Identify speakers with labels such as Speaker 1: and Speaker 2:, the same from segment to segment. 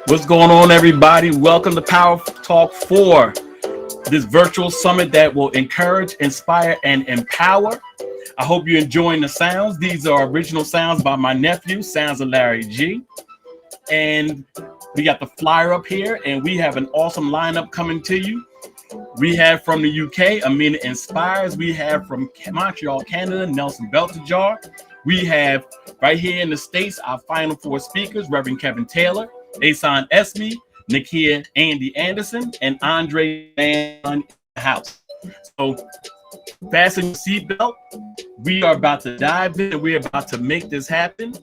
Speaker 1: What's going on, everybody? Welcome to PowerTalk IV, this virtual summit that will encourage, inspire, and empower. I hope you're enjoying the sounds. These are original sounds by my nephew, Sounds of Larry G. And we got the flyer up here, and we have an awesome lineup coming to you. We have from the UK, Amina Inspires. We have from Montreal, Canada, Nelson Beltajar. We have right here in the States, our final four speakers, Reverend Kevin Taylor, Asan Esme, Nakia Andy Anderson, and Andre Van in the house. So fasten your seatbelt. We are about to dive in, and we're about to make this happen.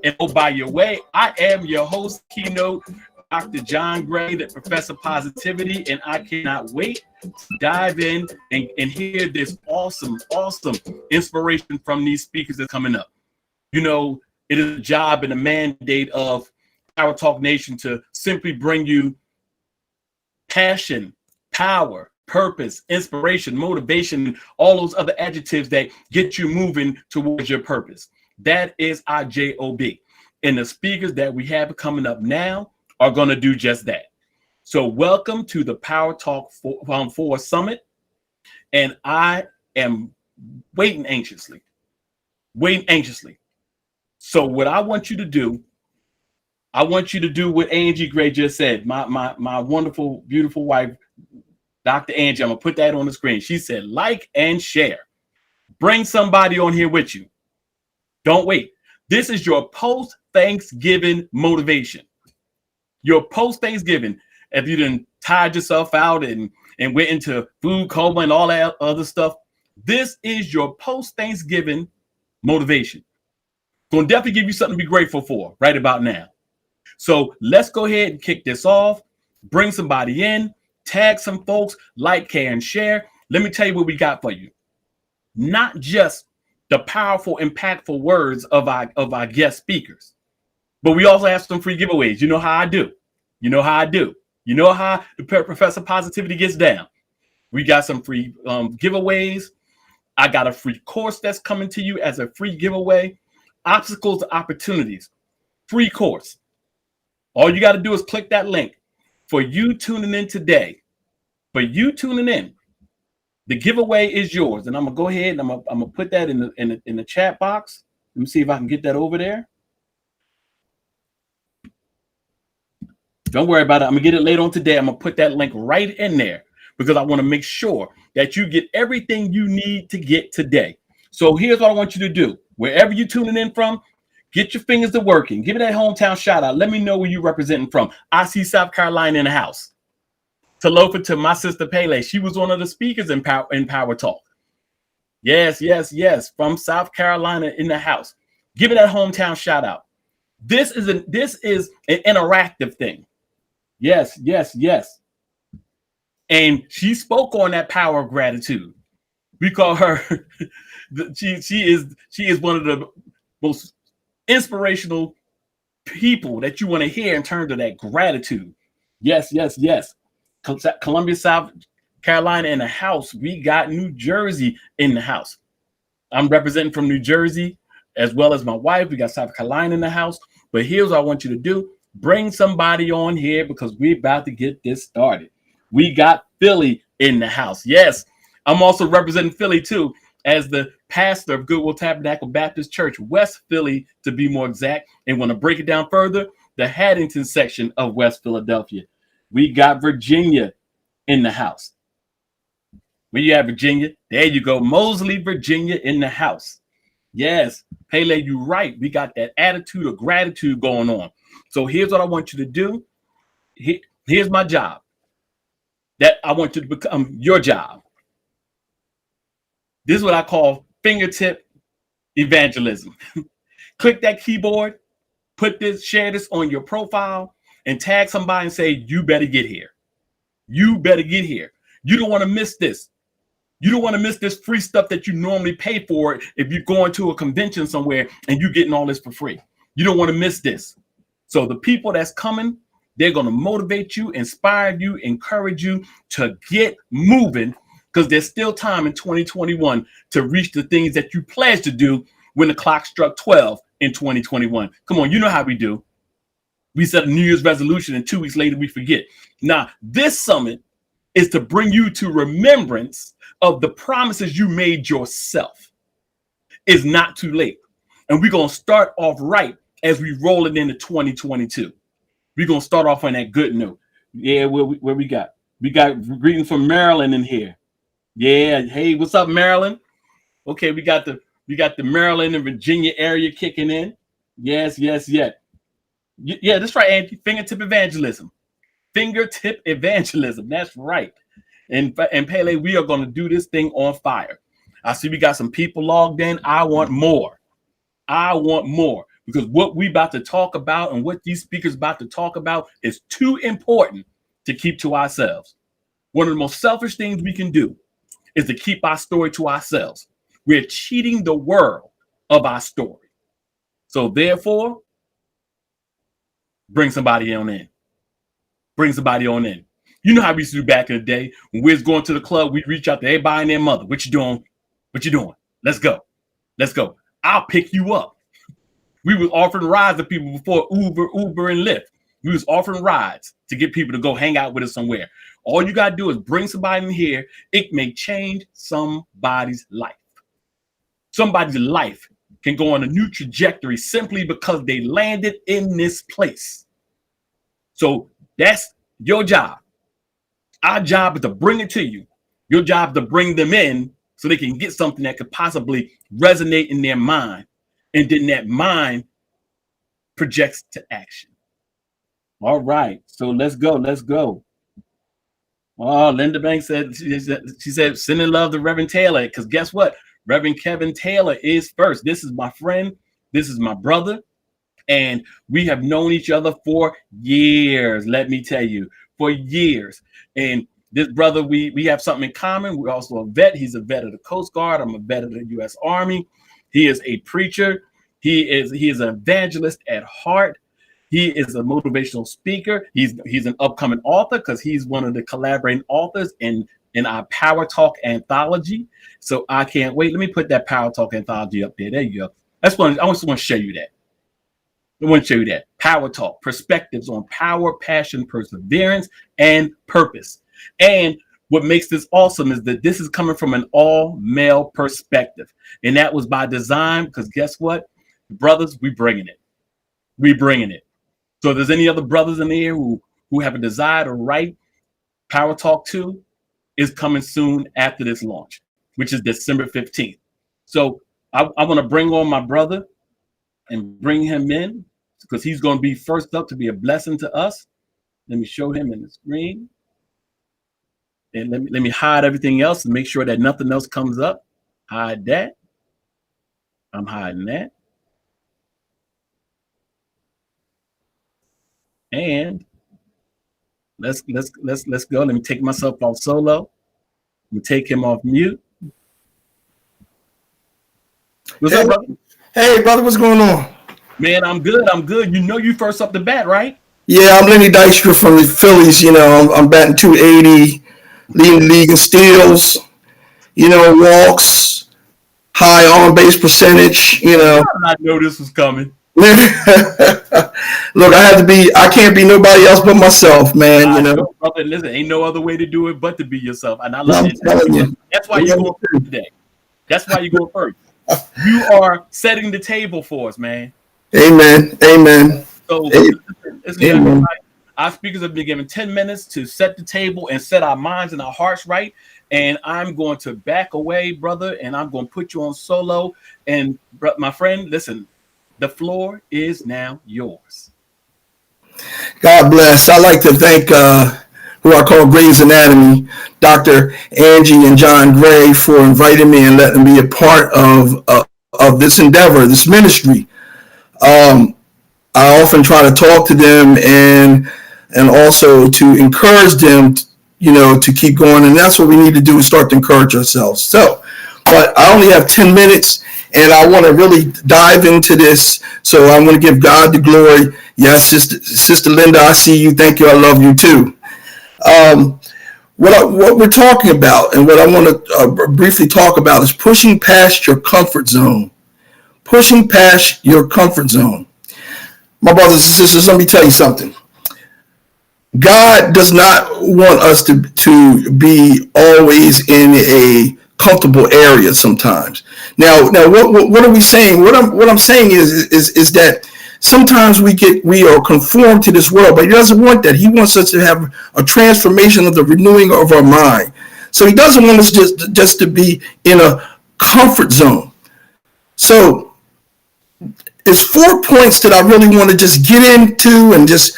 Speaker 1: And oh, by your way, I am your host, keynote, Dr. John Gray, the Professor of Positivity, and I cannot wait to dive in and hear this awesome inspiration from these speakers that's coming up. You know, it is a job and a mandate of Power Talk Nation to simply bring you passion, power, purpose, inspiration, motivation, all those other adjectives that get you moving towards your purpose. That is our JOB. And the speakers that we have coming up now are going to do just that. So welcome to the PowerTalk IV Summit. And I am waiting anxiously. So what I want you to do, what Angie Gray just said. My wonderful, beautiful wife, Dr. Angie, I'm going to put that on the screen. She said, like and share. Bring somebody on here with you. Don't wait. This is your post-Thanksgiving motivation. Your post-Thanksgiving. If you didn't tired yourself out and went into food coma and all that other stuff, this is your post-Thanksgiving motivation. Going to definitely give you something to be grateful for right about now. So let's go ahead and kick this off. Bring somebody in, tag some folks, like, care, and share. Let me tell you what we got for you. Not just the powerful, impactful words of our guest speakers, but we also have some free giveaways. You know how I do. You know how the Professor Positivity gets down. We got some free giveaways. I got a free course that's coming to you as a free giveaway. Obstacles to Opportunities, free course. All you got to do is click that link. For you tuning in today, the giveaway is yours. And I'm gonna go ahead and I'm gonna put that in the chat box. Let me see if I can get that over there. Don't worry about it. I'm gonna get it later on today. I'm gonna put that link right in there because I want to make sure that you get everything you need to get today. So here's what I want you to do. Wherever you're tuning in from, get your fingers to working. Give me that hometown shout out. Let me know where you're representing from. I see South Carolina in the house. Talofa to my sister Pele. She was one of the speakers in Power Talk. Yes. From South Carolina in the house. Give me that hometown shout out. This is an interactive thing. Yes, yes, yes. And she spoke on that power of gratitude. We call her she is one of the most inspirational people that you want to hear in terms of that gratitude. Yes, yes, yes. Columbia, South Carolina in the house. We got New Jersey in the house. I'm representing from New Jersey as well as my wife. We got South Carolina in the house. But here's what I want you to do. Bring somebody on here because we're about to get this started. We got Philly in the house. Yes, I'm also representing Philly too as the pastor of Goodwill Tabernacle Baptist Church, West Philly to be more exact. And want to break it down further, the Haddington section of West Philadelphia. We got Virginia in the house. Where you at, Virginia? There you go. Mosley, Virginia in the house. Yes, Pele, you're right. We got that attitude of gratitude going on. So here's what I want you to do. Here's my job. That I want you to become your job. This is what I call fingertip evangelism. Click that keyboard, share this on your profile, and tag somebody and say, you better get here. You better get here. You don't want to miss this. You don't want to miss this free stuff that you normally pay for if you're going to a convention somewhere and you're getting all this for free. You don't want to miss this. So the people that's coming, they're going to motivate you, inspire you, encourage you to get moving because there's still time in 2021 to reach the things that you pledged to do when the clock struck 12 in 2021. Come on, you know how we do. We set a New Year's resolution and 2 weeks later we forget. Now, this summit is to bring you to remembrance of the promises you made yourself. It's not too late. And we're going to start off right as we roll it into 2022. We're going to start off on that good note. Yeah, where we got? We got greetings from Maryland in here. Yeah, hey, what's up, Maryland? Okay, we got the Maryland and Virginia area kicking in. Yes, yes, yes. Yeah, that's right, Andy. Fingertip evangelism. Fingertip evangelism. That's right. And Pele, we are going to do this thing on fire. I see we got some people logged in. I want more. I want more because what we about to talk about and what these speakers about to talk about is too important to keep to ourselves. One of the most selfish things we can do is to keep our story to ourselves. We're cheating the world of our story. So therefore, bring somebody on in. Bring somebody on in. You know how we used to do back in the day when we was going to the club, we reach out to everybody and their mother. What you doing? What you doing? Let's go. Let's go. I'll pick you up. We was offering rides to people before Uber and Lyft. We was offering rides to get people to go hang out with us somewhere. All you got to do is bring somebody in here. It may change somebody's life. Somebody's life can go on a new trajectory simply because they landed in this place. So that's your job. Our job is to bring it to you. Your job is to bring them in so they can get something that could possibly resonate in their mind. And then that mind projects to action. All right. So let's go. Let's go. Oh, Linda Banks said, she said, send in love to Reverend Taylor. Because guess what? Reverend Kevin Taylor is first. This is my friend. This is my brother. And we have known each other for years. Let me tell you, for years. And this brother, we have something in common. We're also a vet. He's a vet of the Coast Guard. I'm a vet of the U.S. Army. He is a preacher. He is an evangelist at heart. He is a motivational speaker. He's an upcoming author because he's one of the collaborating authors in our Power Talk anthology. So I can't wait. Let me put that Power Talk anthology up there. There you go. I just want to show you that. I want to show you that. Power Talk, perspectives on power, passion, perseverance, and purpose. And what makes this awesome is that this is coming from an all-male perspective. And that was by design because guess what? Brothers, we bringing it. We bringing it. So if there's any other brothers in here who have a desire to write, Power Talk 2 is coming soon after this launch, which is December 15th. So I want to bring on my brother and bring him in because he's going to be first up to be a blessing to us. Let me show him in the screen. And let me hide everything else and make sure that nothing else comes up. Hide that. I'm hiding that. And Let's go. Let me take myself off solo. Let me take him off mute. What's up, brother?
Speaker 2: Hey, brother, what's going on?
Speaker 1: Man, I'm good. I'm good. You know you first up the bat, right?
Speaker 2: Yeah, I'm Lenny Dykstra from the Phillies. I'm batting 280, leading the league in steals, walks, high on base percentage,
Speaker 1: I know this was coming.
Speaker 2: Look, I can't be nobody else but myself, man,
Speaker 1: Know, brother, listen, ain't no other way to do it but to be yourself. And I love it. That's why you're going first today. That's why you're going first. You are setting the table for us, man.
Speaker 2: Amen.
Speaker 1: So, listen, our speakers have been given 10 minutes to set the table and set our minds and our hearts right. And I'm going to back away, brother, and I'm going to put you on solo. And my friend, listen, the floor is now yours.
Speaker 2: God bless. I'd like to thank who I call Grey's Anatomy, Dr. Angie and John Gray, for inviting me and letting me be a part of this endeavor, this ministry. I often try to talk to them and also to encourage them, to keep going. And that's what we need to do, is start to encourage ourselves. So, but I only have 10 minutes and I want to really dive into this. So I want to give God the glory. Yes, Sister Linda, I see you. Thank you. I love you too. What we're talking about and what I want to briefly talk about is pushing past your comfort zone. Pushing past your comfort zone. My brothers and sisters, let me tell you something. God does not want us to be always in a comfortable area sometimes. Now what are we saying? What I'm saying is that sometimes we are conformed to this world, but he doesn't want that. He wants us to have a transformation of the renewing of our mind. So he doesn't want us just to be in a comfort zone. So it's 4 points that I really want to just get into and just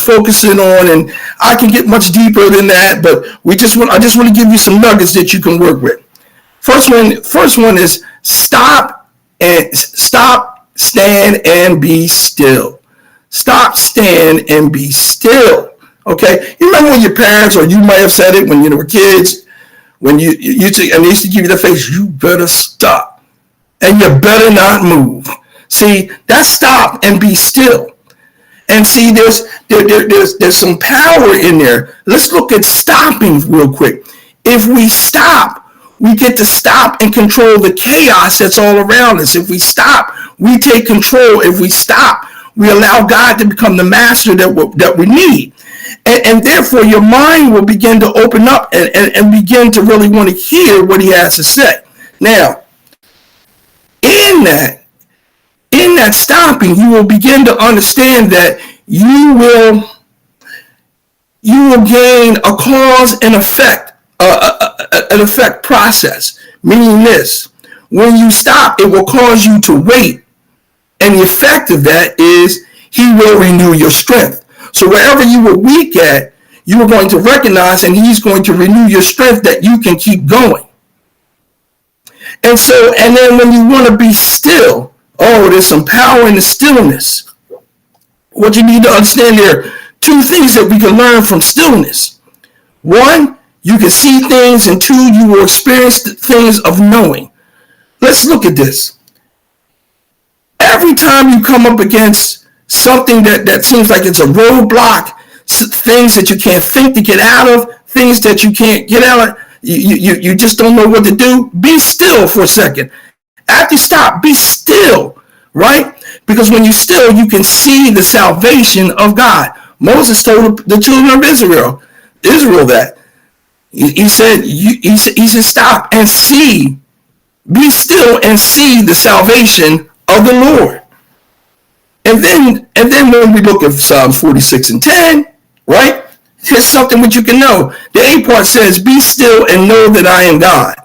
Speaker 2: focus in on, and I can get much deeper than that, but I just want to give you some nuggets that you can work with. First one is stop, stand, and be still. Stop, stand, and be still. Okay, you remember when your parents, or you might have said it when you were kids, when you used to give you the face, you better stop. And you better not move. See, that's stop and be still. And see, there's some power in there. Let's look at stopping real quick. If we stop, we get to stop and control the chaos that's all around us. If we stop, we take control. If we stop, we allow God to become the master that we need. And therefore, your mind will begin to open up and begin to really want to hear what he has to say. Now, in that stopping, you will begin to understand that you will gain a cause and effect, an effect process. Meaning this: when you stop, it will cause you to wait, and the effect of that is he will renew your strength. So wherever you were weak at, you are going to recognize, and he's going to renew your strength that you can keep going. And then when you want to be still, there's some power in the stillness. What you need to understand, there are two things that we can learn from stillness. One, you can see things, and two, you will experience the things of knowing. Let's look at this. Every time you come up against something that seems like it's a roadblock, things that you can't think to get out of, things that you can't get out of, you just don't know what to do, be still for a second. After you stop, be still, right? Because when you're still, you can see the salvation of God. Moses told the children of Israel that. He said, stop and see, be still and see the salvation of the Lord. And then when we look at Psalms 46:10, right? Here's something which you can know. The A part says, be still and know that I am God.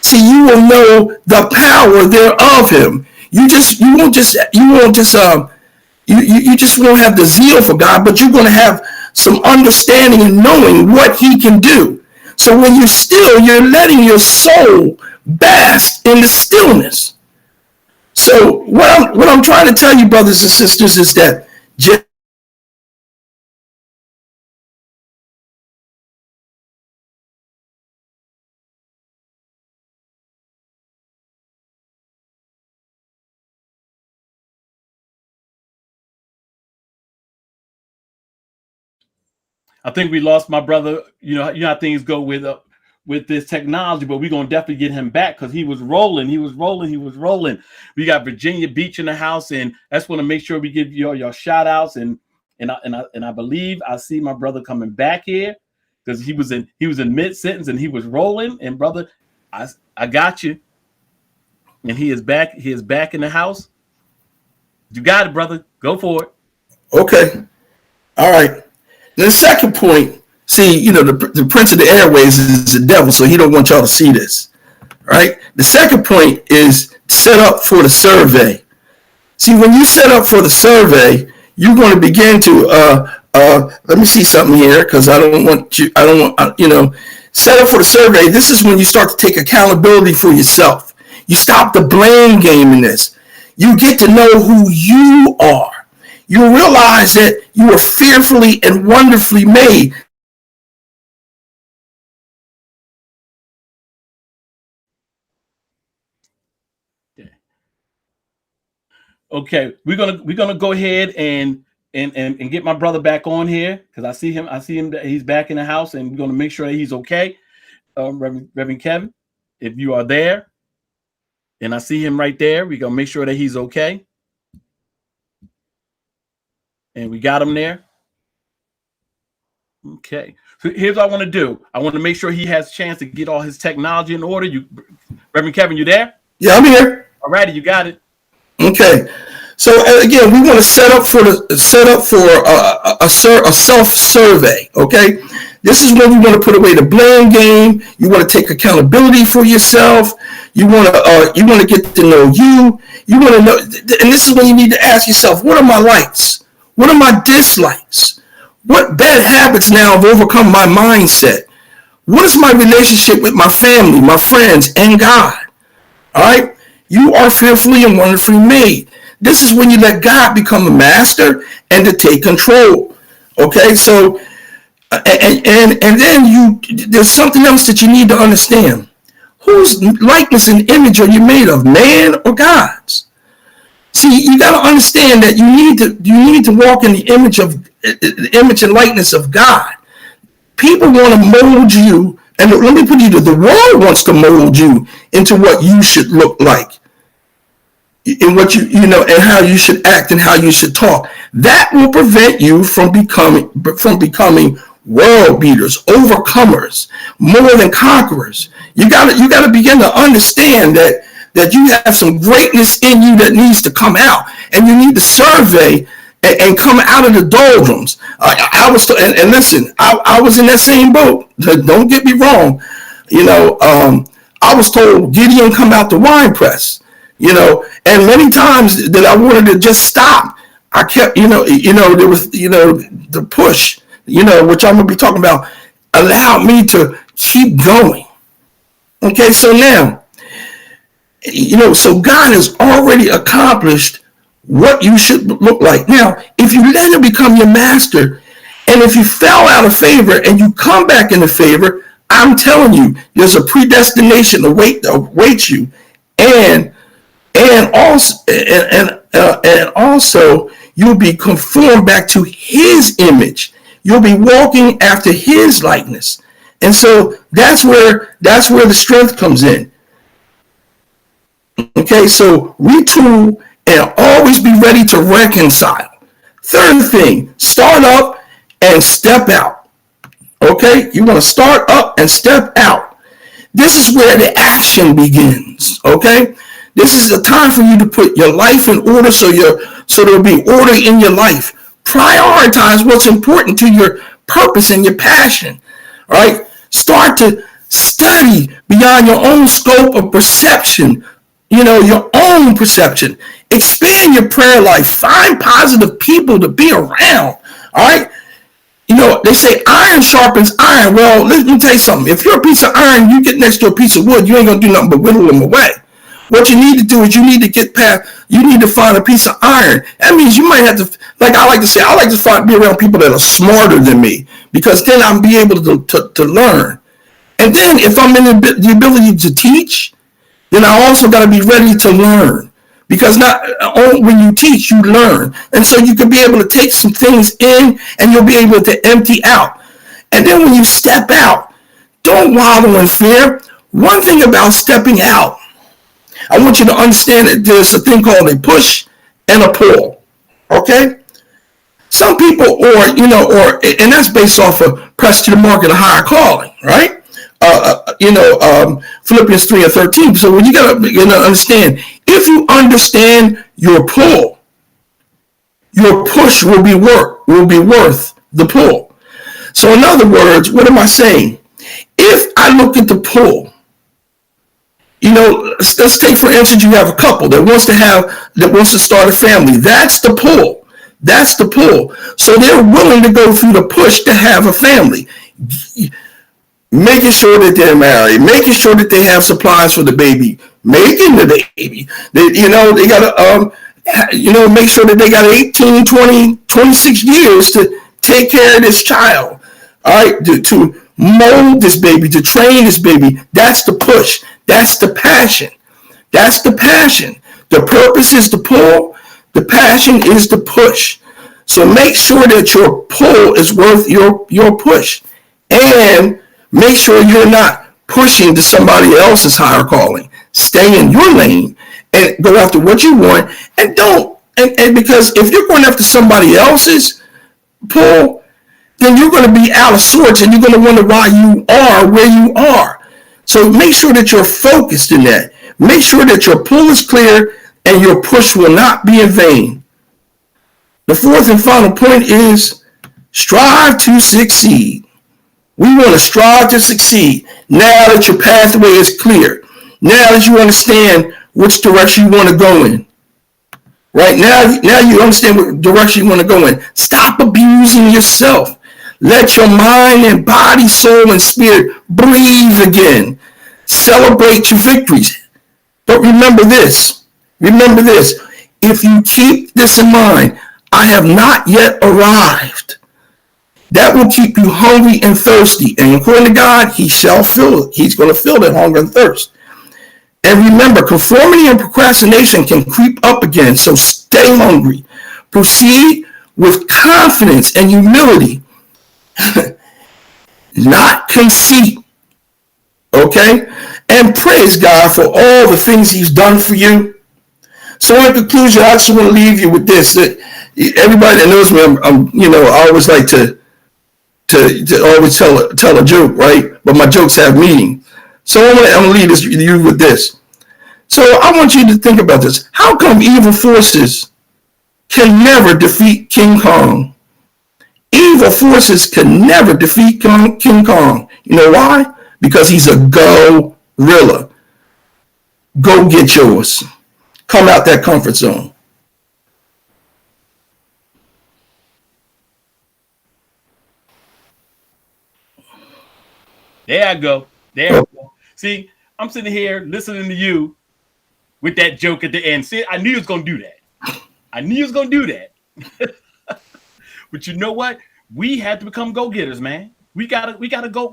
Speaker 2: See, you will know the power thereof him. You just won't have the zeal for God, but you're going to have some understanding and knowing what he can do. So when you're still, you're letting your soul bask in the stillness. So what I'm trying to tell you, brothers and sisters, is that
Speaker 1: I think we lost my brother. You know how things go with this technology, but we're gonna definitely get him back because he was rolling. We got Virginia Beach in the house, and that's want to make sure we give your shout outs and I believe I see my brother coming back here because he was in mid sentence and he was rolling. And brother, I got you, and he is back. He is back in the house. You got it, brother. Go for it.
Speaker 2: Okay. All right. The second point, see, the prince of the airways is the devil, so he don't want y'all to see this. Right? The second point is set up for the survey. See, when you set up for the survey, you're going to begin to let me see something here because set up for the survey. This is when you start to take accountability for yourself. You stop the blame game in this. You get to know who you are. You realize that you are fearfully and wonderfully made.
Speaker 1: Okay, we're gonna go ahead and get my brother back on here because I see him. He's back in the house, and we're gonna make sure that he's okay. Reverend Kevin, if you are there, and I see him right there, we're gonna make sure that he's okay. And we got him there. Okay. So here's what I want to do. I want to make sure he has a chance to get all his technology in order. Reverend Kevin, you there?
Speaker 2: Yeah, I'm here.
Speaker 1: All righty, you got it.
Speaker 2: Okay. So again, we want to set up for a self-survey. Okay. This is when you want to put away the blame game. You want to take accountability for yourself. You want to get to know you. You want to know, and this is when you need to ask yourself, what are my likes? What are my dislikes? What bad habits now have overcome my mindset? What is my relationship with my family, my friends, and God? All right? You are fearfully and wonderfully made. This is when you let God become a master and to take control. Okay? So, and then there's something else that you need to understand. Whose likeness and image are you made of, man or God's? See, you got to understand that you need to walk in the image and likeness of God. People want to mold you, and let me put the world wants to mold you into what you should look like, and what and how you should act and how you should talk. That will prevent you from becoming world beaters, overcomers, more than conquerors. You got to begin to understand that you have some greatness in you that needs to come out, and you need to survey and come out of the doldrums. I was in that same boat. Don't get me wrong. I was told, Gideon, come out the wine press. And many times that I wanted to just stop. I kept, there was, the push, which I'm going to be talking about, allowed me to keep going. Okay, so now, so God has already accomplished what you should look like. Now, if you let him become your master, and if you fell out of favor and you come back into favor, I'm telling you, there's a predestination awaits you, and also you'll be conformed back to his image. You'll be walking after his likeness, and so that's where the strength comes in. Okay, so retool and always be ready to reconcile. Third thing, start up and step out. Okay, you want to start up and step out. This is where the action begins. Okay, this is the time for you to put your life in order, so there'll be order in your life. Prioritize what's important to your purpose and your passion. All right, start to study beyond your own scope of perception. Your own perception. Expand your prayer life. Find positive people to be around. All right. They say iron sharpens iron. Well, let me tell you something. If you're a piece of iron, you get next to a piece of wood, you ain't going to do nothing but whittle them away. What you need to do is you need to find a piece of iron. That means you might have to, like I like to say, be around people that are smarter than me, because then I'll be able to learn. And then if I'm in the ability to teach, then I also got to be ready to learn, because not only when you teach, you learn. And so you can be able to take some things in, and you'll be able to empty out. And then when you step out, don't wallow in fear. One thing about stepping out, I want you to understand that there's a thing called a push and a pull. Okay? Some people, and that's based off of press to the mark and a higher calling, right? Philippians 3:13. So when you gotta understand, if you understand your pull, your push will be worth the pull. So in other words, what am I saying? If I look at the pull, let's take for instance, you have a couple that wants to start a family. That's the pull. That's the pull. So they're willing to go through the push to have a family, making sure that they're married, making sure that they have supplies for the baby, making the baby. They gotta make sure that they got 18, 20, 26 years to take care of this child. All right, to mold this baby, to train this baby. That's the push. That's the passion. That's the passion. The purpose is the pull. The passion is the push. So make sure that your pull is worth your push. And make sure you're not pushing to somebody else's higher calling. Stay in your lane and go after what you want. And because if you're going after somebody else's pull, then you're going to be out of sorts and you're going to wonder why you are where you are. So make sure that you're focused in that. Make sure that your pull is clear and your push will not be in vain. The fourth and final point is strive to succeed. We want to strive to succeed now that your pathway is clear. Now that you understand which direction you want to go in. Right now you understand what direction you want to go in. Stop abusing yourself. Let your mind and body, soul, and spirit breathe again. Celebrate your victories. But remember this. If you keep this in mind, I have not yet arrived. That will keep you hungry and thirsty. And according to God, he shall fill it. He's going to fill that hunger and thirst. And remember, conformity and procrastination can creep up again. So stay hungry. Proceed with confidence and humility. Not conceit. Okay? And praise God for all the things he's done for you. So in conclusion, I just want to leave you with this. That everybody that knows me, I always like to always tell a joke, right? But my jokes have meaning. So I'm going to leave you with this. So I want you to think about this. How come evil forces can never defeat King Kong? Evil forces can never defeat King Kong. You know why? Because he's a gorilla. Go get yours. Come out that comfort zone.
Speaker 1: There I go. There I go. See, I'm sitting here listening to you with that joke at the end. See, I knew he was going to do that. But you know what? We had to become go-getters, man. We gotta go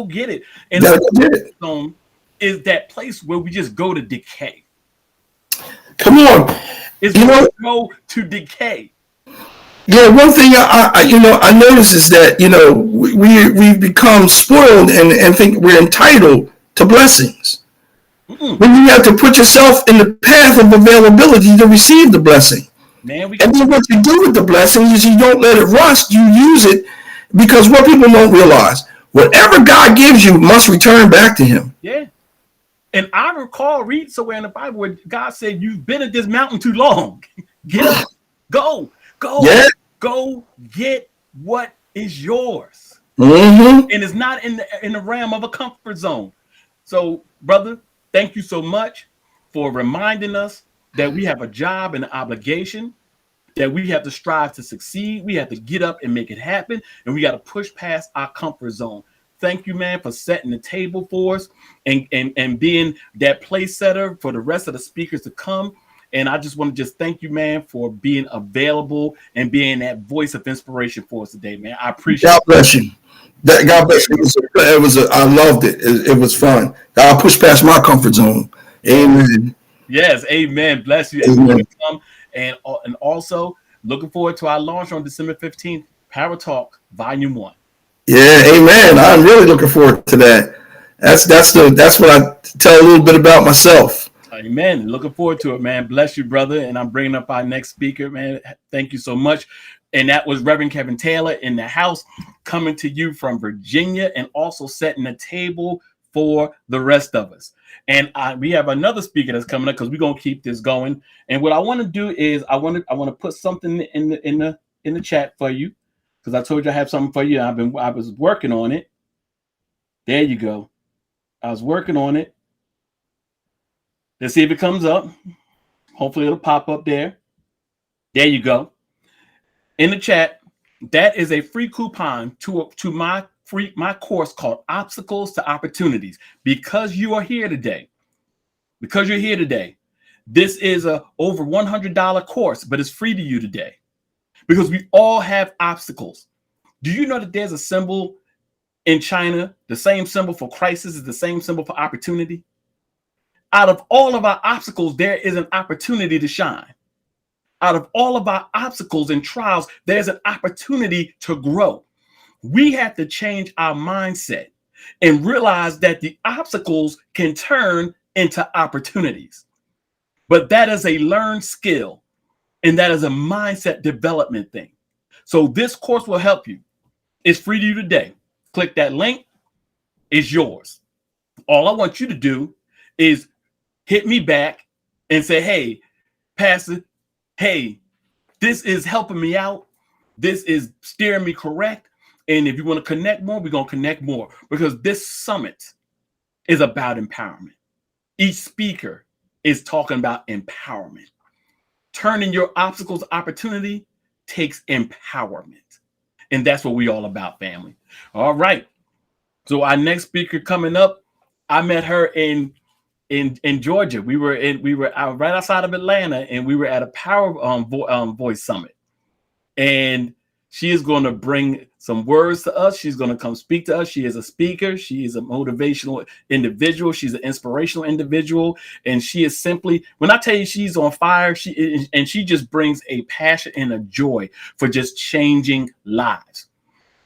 Speaker 1: get it. And the zone is that place where we just go to decay.
Speaker 2: Come on.
Speaker 1: It's where we go to decay.
Speaker 2: Yeah, one thing I notice is that we've become spoiled and think we're entitled to blessings. When you have to put yourself in the path of availability to receive the blessing. Man, and then what you do with the blessing is you don't let it rust. You use it because what people don't realize, whatever God gives you must return back to him.
Speaker 1: Yeah. And I recall reading somewhere in the Bible where God said, you've been at this mountain too long. Get up. Go. Yeah. Go get what is yours. Mm-hmm. And it's not in the realm of a comfort zone. So, brother, thank you so much for reminding us that we have a job and an obligation, that we have to strive to succeed. We have to get up and make it happen. And we got to push past our comfort zone. Thank you, man, for setting the table for us and being that place setter for the rest of the speakers to come. And I just want to thank you, man, for being available and being that voice of inspiration for us today, man. I appreciate it.
Speaker 2: God bless you. God bless you. I loved it. It was fun. God pushed past my comfort zone. Amen.
Speaker 1: Yes, amen. Bless you.
Speaker 2: Amen.
Speaker 1: And also looking forward to our launch on December 15th, Power Talk Volume 1.
Speaker 2: Yeah, amen. I'm really looking forward to that. That's what I tell a little bit about myself.
Speaker 1: Amen. Looking forward to it, man. Bless you, brother. And I'm bringing up our next speaker, man. Thank you so much. And that was Reverend Kevin Taylor in the house, coming to you from Virginia and also setting the table for the rest of us. And we have another speaker that's coming up because we're gonna keep this going. And what I want to do is I want to put something in the chat for you because I told you I have something for you. I was working on it. There you go. I was working on it. Let's see if it comes up. Hopefully it'll pop up there. There you go. In the chat, that is a free coupon to my course called Obstacles to Opportunities. Because you're here today, this is a over $100 course, but it's free to you today because we all have obstacles. Do you know that there's a symbol in China? The same symbol for crisis is the same symbol for opportunity. Out of all of our obstacles, there is an opportunity to shine. Out of all of our obstacles and trials, there's an opportunity to grow. We have to change our mindset and realize that the obstacles can turn into opportunities. But that is a learned skill, and that is a mindset development thing. So this course will help you. It's free to you today. Click that link. It's yours. All I want you to do is hit me back and say, hey, Pastor, hey, this is helping me out. This is steering me correct. And if you want to connect more, we're going to connect more because this summit is about empowerment. Each speaker is talking about empowerment. Turning your obstacles to opportunity takes empowerment. And that's what we're all about, family. All right. So our next speaker coming up, I met her in Georgia. We were out right outside of Atlanta, and we were at a Power Voice Summit. And she is going to bring some words to us. She's going to come speak to us. She is a speaker. She is a motivational individual. She's an inspirational individual. And she is simply, when I tell you she's on fire, she just brings a passion and a joy for just changing lives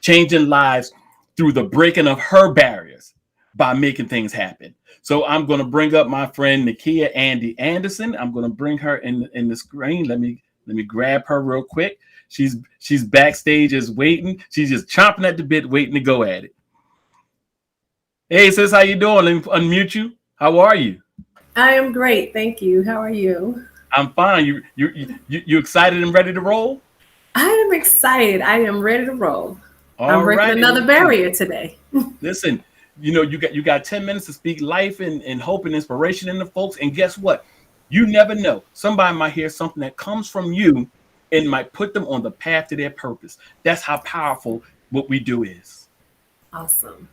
Speaker 1: through the breaking of her barriers by making things happen. So I'm going to bring up my friend Nakia Andy Anderson. I'm going to bring her in the screen. Let me grab her real quick. She's backstage is waiting. She's just chomping at the bit, waiting to go at it. Hey sis, how you doing? Let me unmute you. How are you?
Speaker 3: I am great, thank you. How are you?
Speaker 1: I'm fine. You excited and ready to roll?
Speaker 3: I am excited. I am ready to roll. I'm breaking another barrier today.
Speaker 1: Listen, you got 10 minutes to speak life and hope and inspiration into folks. And guess what? You never know. Somebody might hear something that comes from you and might put them on the path to their purpose. That's how powerful what we do is.
Speaker 3: Awesome.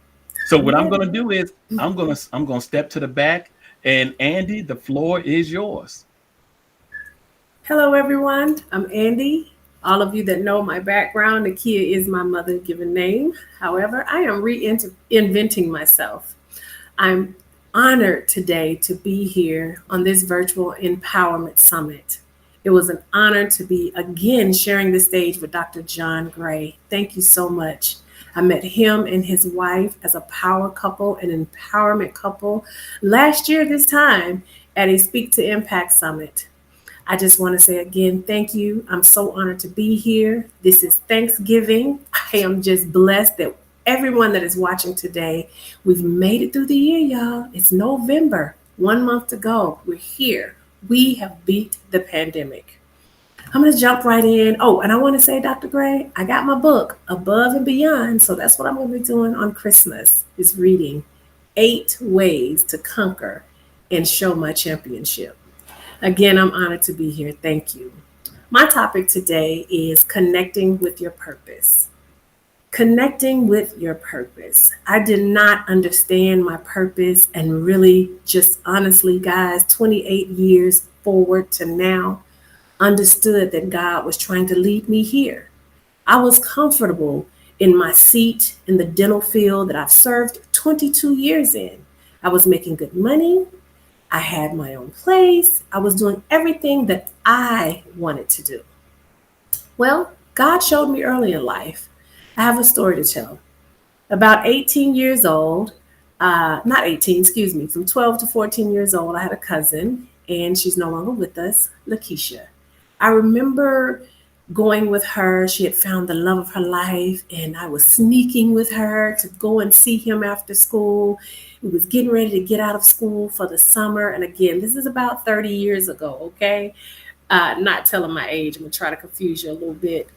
Speaker 1: So what I'm going to do is I'm going to step to the back, and Andy, the floor is yours.
Speaker 3: Hello, everyone. I'm Andy. All of you that know my background, Nakia is my mother given name. However, I am reinventing myself. I'm honored today to be here on this virtual empowerment summit. It was an honor to be again sharing the stage with Dr. John Gray. Thank you so much. I met him and his wife as a power couple, an empowerment couple, last year this time at a Speak to Impact Summit. I just want to say again, thank you. I'm so honored to be here. This is Thanksgiving. I am just blessed that everyone that is watching today, we've made it through the year, y'all. It's November, 1 month to go. We're here. We have beat the pandemic. I'm going to jump right in. Oh, and I want to say, Dr. Gray, I got my book, Above and Beyond. So that's what I'm going to be doing on Christmas, is reading 8 ways to conquer and show my championship. Again, I'm honored to be here. Thank you. My topic today is connecting with your purpose. Connecting with your purpose. I did not understand my purpose, and really just honestly, guys, 28 years forward to now, understood that God was trying to lead me here. I was comfortable in my seat in the dental field that I've served 22 years in. I was making good money. I had my own place. I was doing everything that I wanted to do. Well, God showed me early in life. I have a story to tell. About 18 years old, not 18, excuse me, from 12 to 14 years old, I had a cousin, and she's no longer with us, Lakeisha. I remember going with her. She had found the love of her life, and I was sneaking with her to go and see him after school. We was getting ready to get out of school for the summer. And again, this is about 30 years ago, okay? Not telling my age. I'm going to try to confuse you a little bit.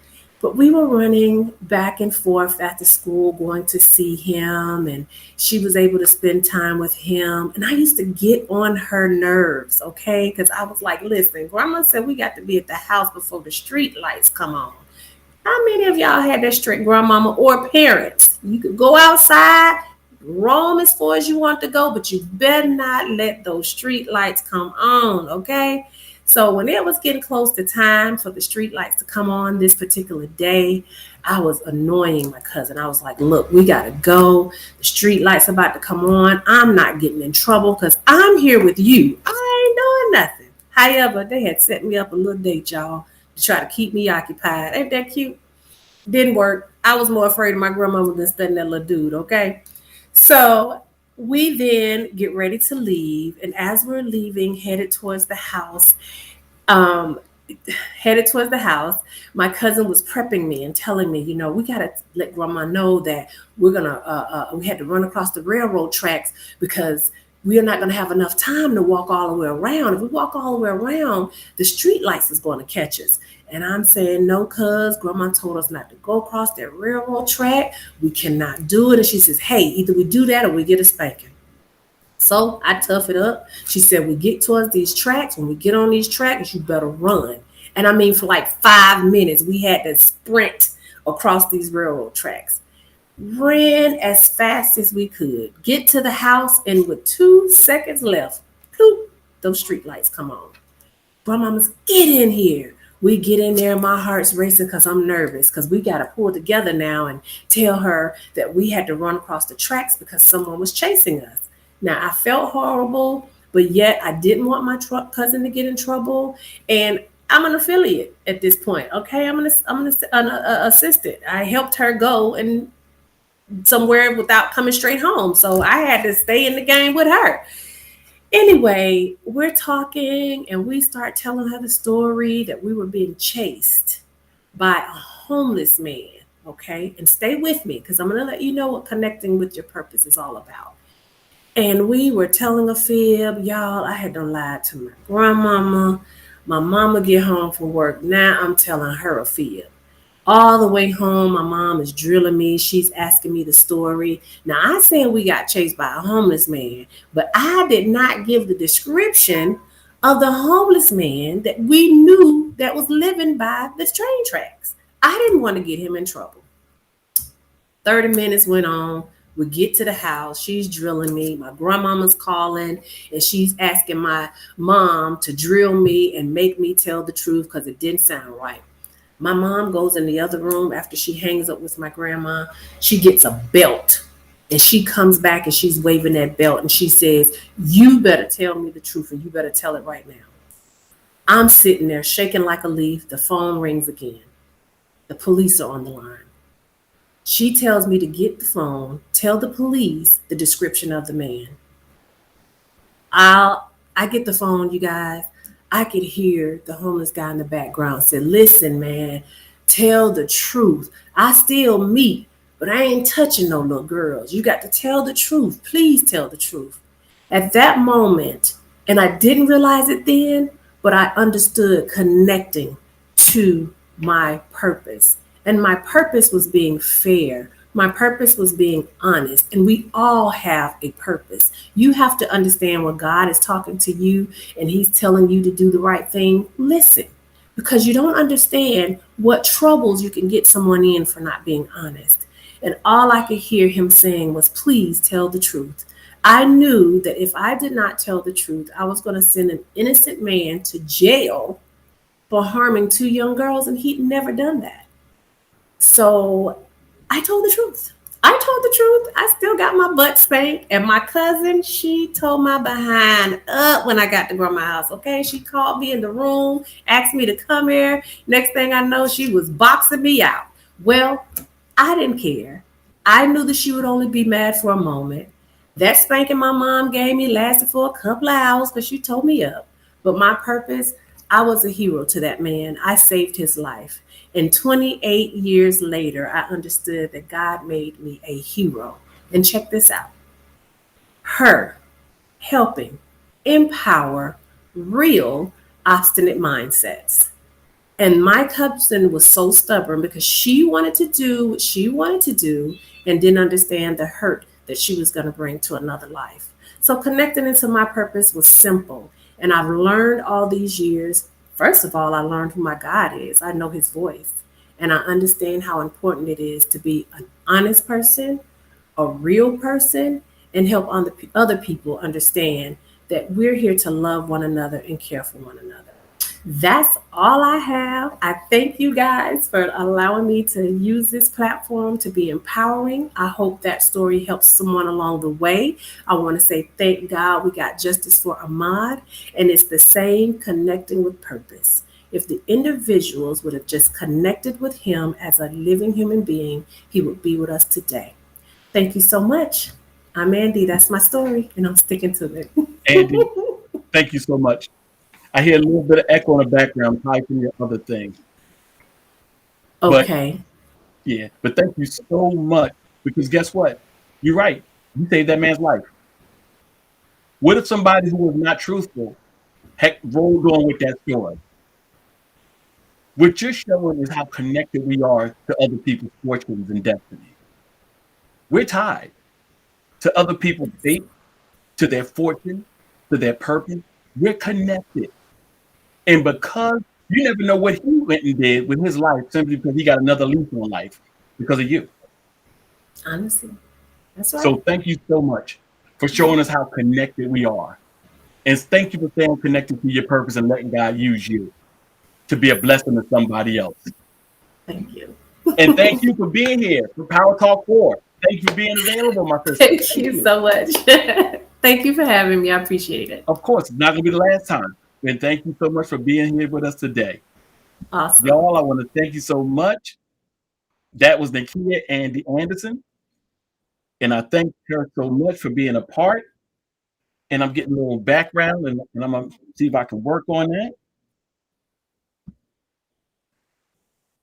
Speaker 3: But we were running back and forth after school, going to see him, and she was able to spend time with him. And I used to get on her nerves, okay? Because I was like, listen, Grandma said we got to be at the house before the street lights come on. How many of y'all had that strict grandmama or parents? You could go outside, roam as far as you want to go, but you better not let those street lights come on, okay? So when it was getting close to time for the street lights to come on this particular day, I was annoying my cousin. I was like, look, we got to go. The street lights about to come on. I'm not getting in trouble because I'm here with you. I ain't doing nothing. However, they had set me up a little date, y'all, to try to keep me occupied. Ain't that cute? Didn't work. I was more afraid of my grandmama than studying that little dude, okay? So we then get ready to leave, and as we're leaving, headed towards the house, my cousin was prepping me and telling me, we got to let Grandma know that we had to run across the railroad tracks because we are not going to have enough time to walk all the way around. If we walk all the way around, the street lights is going to catch us. And I'm saying, no, cuz Grandma told us not to go across that railroad track. We cannot do it. And she says, hey, either we do that or we get a spanking. So I tough it up. She said, we get towards these tracks. When we get on these tracks, you better run. And I mean, for like 5 minutes, we had to sprint across these railroad tracks. Ran as fast as we could. Get to the house, and with 2 seconds left, ploop, those street lights come on. Grandmama's, get in here. We get in there, my heart's racing because I'm nervous because we got to pull together now and tell her that we had to run across the tracks because someone was chasing us. Now, I felt horrible, but yet I didn't want my cousin to get in trouble. And I'm an affiliate at this point, okay? I'm an assistant. I helped her go and somewhere without coming straight home. So I had to stay in the game with her. Anyway, we're talking and we start telling her the story that we were being chased by a homeless man, okay? And stay with me because I'm going to let you know what connecting with your purpose is all about. And we were telling a fib, y'all. I had done lied to my grandmama. My mama get home from work. Now I'm telling her a fib. All the way home, my mom is drilling me. She's asking me the story. Now, I said we got chased by a homeless man, but I did not give the description of the homeless man that we knew that was living by the train tracks. I didn't want to get him in trouble. 30 minutes went on. We get to the house. She's drilling me. My grandmama's calling, and she's asking my mom to drill me and make me tell the truth because it didn't sound right. My mom goes in the other room after she hangs up with my grandma. She gets a belt, and she comes back, and she's waving that belt, and she says, you better tell me the truth, and you better tell it right now. I'm sitting there shaking like a leaf. The phone rings again. The police are on the line. She tells me to get the phone, tell the police the description of the man. I get the phone, you guys. I could hear the homeless guy in the background say, listen, man, tell the truth. I still meet, but I ain't touching no little girls. You got to tell the truth. Please tell the truth. At that moment, and I didn't realize it then, but I understood connecting to my purpose. And my purpose was being fair. My purpose was being honest. And we all have a purpose. You have to understand when God is talking to you and he's telling you to do the right thing. Listen, because you don't understand what troubles you can get someone in for not being honest. And all I could hear him saying was, please tell the truth. I knew that if I did not tell the truth, I was going to send an innocent man to jail for harming 2 young girls, and he'd never done that. So I told the truth. I still got my butt spanked. And my cousin, she told my behind up when I got to grandma's house. Okay, she called me in the room, asked me to come here. Next thing I know, she was boxing me out. Well, I didn't care. I knew that she would only be mad for a moment. That spanking my mom gave me lasted for a couple of hours because she told me up. But my purpose, I was a hero to that man. I saved his life. And 28 years later, I understood that God made me a hero. And check this out, her helping empower real obstinate mindsets. And my cousin was so stubborn because she wanted to do what she wanted to do and didn't understand the hurt that she was going to bring to another life. So connecting into my purpose was simple. And I've learned all these years. First of all, I learned who my God is. I know his voice. And I understand how important it is to be an honest person, a real person, and help other people understand that we're here to love one another and care for one another. That's all I have. I thank you guys for allowing me to use this platform to be empowering. I hope that story helps someone along the way. I want to say thank God we got justice for Ahmaud, and it's the same connecting with purpose. If the individuals would have just connected with him as a living human being, he would be with us today. Thank you so much. I'm Andy. That's my story, and I'm sticking to it.
Speaker 1: Andy, thank you so much. I hear a little bit of echo in the background, probably from your other thing.
Speaker 3: Okay.
Speaker 1: But thank you so much, because guess what? You're right. You saved that man's life. What if somebody who was not truthful rolled on with that story? What you're showing is how connected we are to other people's fortunes and destiny. We're tied to other people's fate, to their fortune, to their purpose. We're connected. And because you never know what he went and did with his life simply because he got another lease on life because of you.
Speaker 3: Honestly, that's right.
Speaker 1: So thank you so much for showing us how connected we are. And thank you for staying connected to your purpose and letting God use you to be a blessing to somebody else.
Speaker 3: Thank you.
Speaker 1: And thank you for being here for Power Talk 4. Thank you for being available, my sister.
Speaker 3: Thank you so much. Thank you for having me. I appreciate it.
Speaker 1: Of course, it's not going to be the last time. And thank you so much for being here with us today.
Speaker 3: Awesome.
Speaker 1: Y'all, I want to thank you so much. That was Nakia Andy Anderson. And I thank her so much for being a part. And I'm getting a little background, and I'm going to see if I can work on that.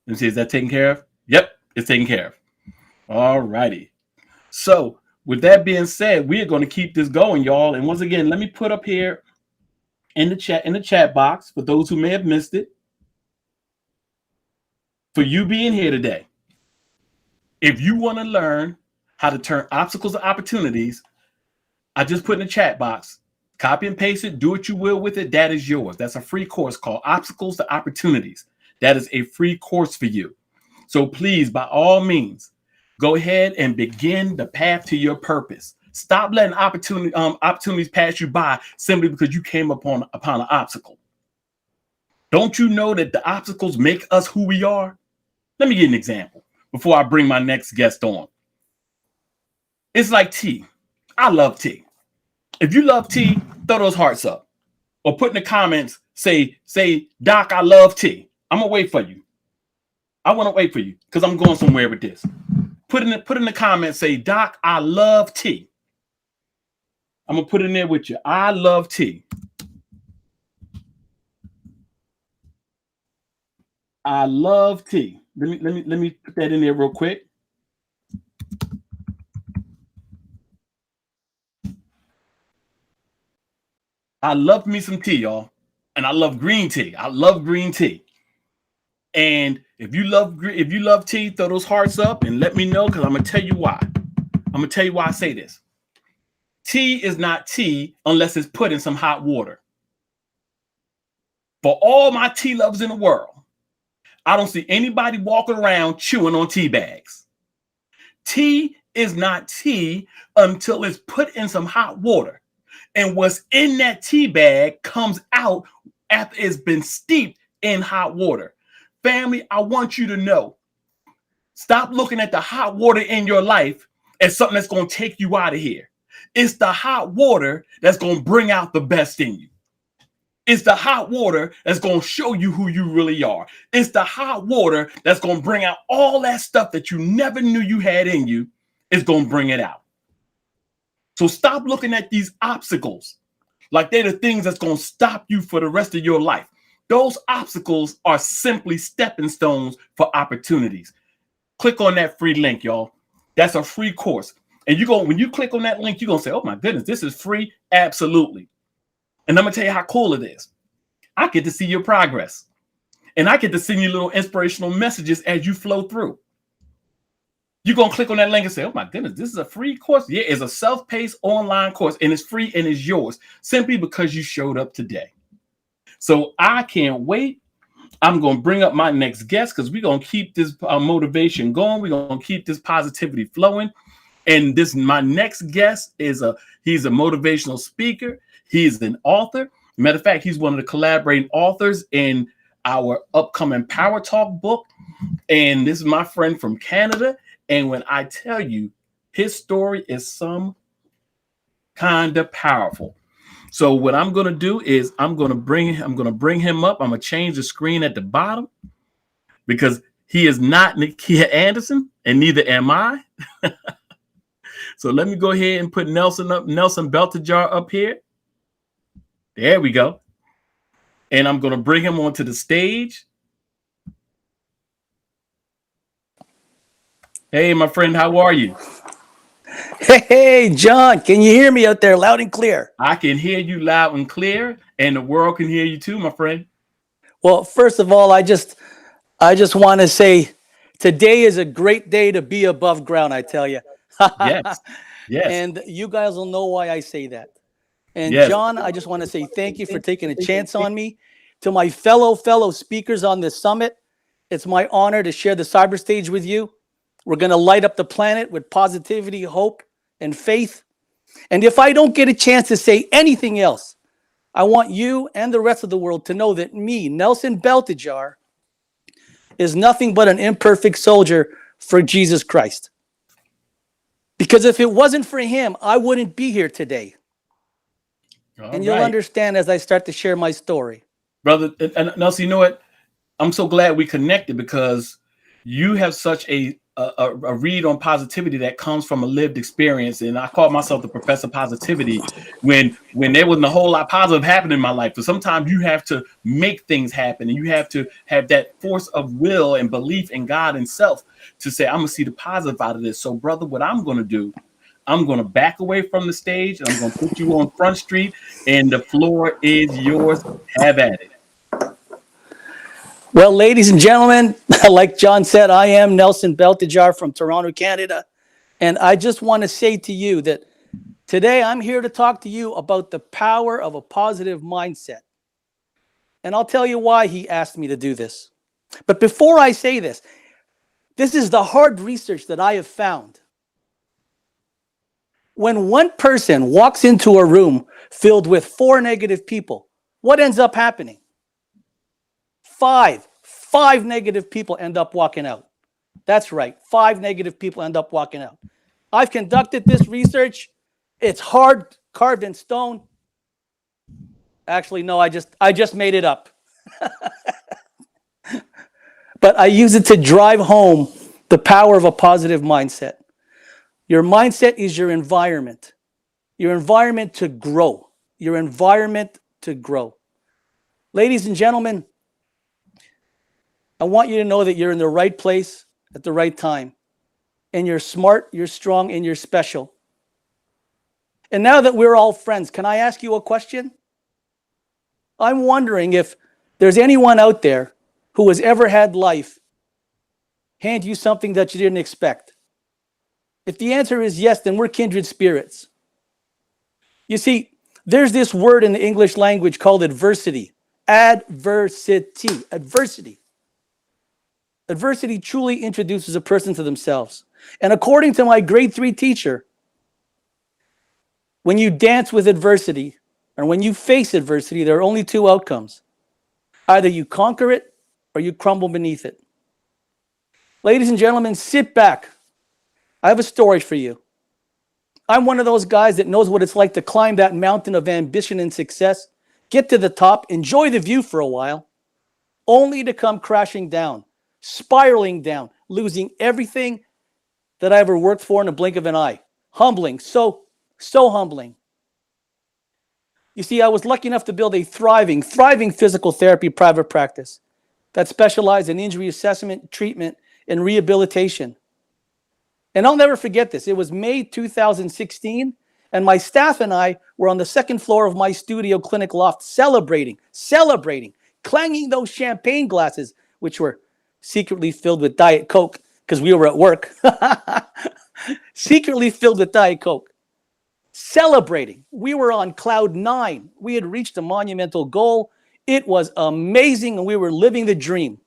Speaker 1: Let me see, is that taken care of? Yep, it's taken care of. All righty. So with that being said, we are going to keep this going, y'all. And once again, let me put up here in the chat box for those who may have missed it. For you being here today, if you want to learn how to turn obstacles to opportunities, I just put in the chat box, copy and paste it, do what you will with it. That is yours. That's a free course called Obstacles to Opportunities. That is a free course for you. So please, by all means, go ahead and begin the path to your purpose. Stop letting opportunities pass you by simply because you came upon an obstacle. Don't you know that the obstacles make us who we are? Let me give you an example before I bring my next guest on. It's like tea. I love tea. If you love tea, throw those hearts up. Or put in the comments, say, Doc, I love tea. I'm going to wait for you. I want to wait for you because I'm going somewhere with this. Put in the comments, say, Doc, I love tea. I'm going to put it in there with you. I love tea. I love tea. Let me put that in there real quick. I love me some tea, y'all. And I love green tea. I love green tea. And if you love tea, throw those hearts up and let me know, because I'm going to tell you why. I'm going to tell you why I say this. Tea is not tea unless it's put in some hot water. For all my tea lovers in the world, I don't see anybody walking around chewing on tea bags. Tea is not tea until it's put in some hot water. And what's in that tea bag comes out after it's been steeped in hot water. Family, I want you to know, stop looking at the hot water in your life as something that's going to take you out of here. It's the hot water that's going to bring out the best in you. It's the hot water that's going to show you who you really are. It's the hot water that's going to bring out all that stuff that you never knew you had in you is going to bring it out. So stop looking at these obstacles like they're the things that's going to stop you for the rest of your life. Those obstacles are simply stepping stones for opportunities. Click on that free link, y'all. That's a free course. And when you click on that link, you're going to say, oh my goodness, this is free. Absolutely. And I'm going to tell you how cool it is. I get to see your progress. And I get to send you little inspirational messages as you flow through. You're going to click on that link and say, oh my goodness, this is a free course. Yeah, it's a self-paced online course and it's free and it's yours simply because you showed up today. So I can't wait. I'm going to bring up my next guest because we're going to keep this motivation going. We're going to keep this positivity flowing. And my next guest he's a motivational speaker. He's an author. Matter of fact, he's one of the collaborating authors in our upcoming Power Talk book. And this is my friend from Canada. And when I tell you, his story is some kind of powerful. So what I'm going to do is I'm going to bring him up. I'm going to change the screen at the bottom because he is not Nakia Anderson and neither am I. So let me go ahead and put Nelson Beltajar up here. There we go. And I'm going to bring him onto the stage. Hey, my friend, how are you?
Speaker 4: Hey, John, can you hear me out there loud and clear?
Speaker 1: I can hear you loud and clear, and the world can hear you too, my friend.
Speaker 4: Well, first of all, I just want to say today is a great day to be above ground, I tell you.
Speaker 1: Yes. Yes.
Speaker 4: And you guys will know why I say that. And
Speaker 1: yes.
Speaker 4: John, I just want to say thank you for taking a chance on me. To my fellow speakers on this summit, it's my honor to share the cyber stage with you. We're going to light up the planet with positivity, hope, and faith. And if I don't get a chance to say anything else, I want you and the rest of the world to know that me, Nelson Beltajar, is nothing but an imperfect soldier for Jesus Christ. Because if it wasn't for him, I wouldn't be here today. And you'll understand as I start to share my story.
Speaker 1: Brother, and Nelson, you know what? I'm so glad we connected because you have such a read on positivity that comes from a lived experience. And I call myself the professor of positivity when there wasn't a whole lot positive happening in my life. So sometimes you have to make things happen and you have to have that force of will and belief in God and self to say, I'm going to see the positive out of this. So brother, what I'm going to do, I'm going to back away from the stage and I'm going to put you on Front Street and the floor is yours. Have at it.
Speaker 4: Well, ladies and gentlemen, like John said, I am Nelson Beltajar from Toronto, Canada. And I just want to say to you that today I'm here to talk to you about the power of a positive mindset. And I'll tell you why he asked me to do this. But before I say this is the hard research that I have found. When one person walks into a room filled with 4 negative people, what ends up happening? 5 negative people end up walking out. That's right. 5 negative people end up walking out. I've conducted this research. It's hard, carved in stone. Actually, no, I just made it up. But I use it to drive home the power of a positive mindset. Your mindset is your environment. Your environment to grow. Your environment to grow. Ladies and gentlemen, I want you to know that you're in the right place at the right time. And you're smart, you're strong, and you're special. And now that we're all friends, can I ask you a question? I'm wondering if there's anyone out there who has ever had life hand you something that you didn't expect. If the answer is yes, then we're kindred spirits. You see, there's this word in the English language called adversity. Adversity. Adversity truly introduces a person to themselves. And according to my grade 3 teacher, when you dance with adversity, or when you face adversity, there are only 2 outcomes. Either you conquer it, or you crumble beneath it. Ladies and gentlemen, sit back. I have a story for you. I'm one of those guys that knows what it's like to climb that mountain of ambition and success, get to the top, enjoy the view for a while, only to come crashing down, spiraling down, losing everything that I ever worked for in a blink of an eye. Humbling, so humbling. You see, I was lucky enough to build a thriving physical therapy private practice that specialized in injury assessment, treatment, and rehabilitation. And I'll never forget this. It was May 2016, and my staff and I were on the second floor of my studio clinic loft celebrating, clanging those champagne glasses, which were secretly filled with Diet Coke because we were at work. Secretly filled with Diet Coke. Celebrating. We were on cloud 9. We had reached a monumental goal. It was amazing, and we were living the dream.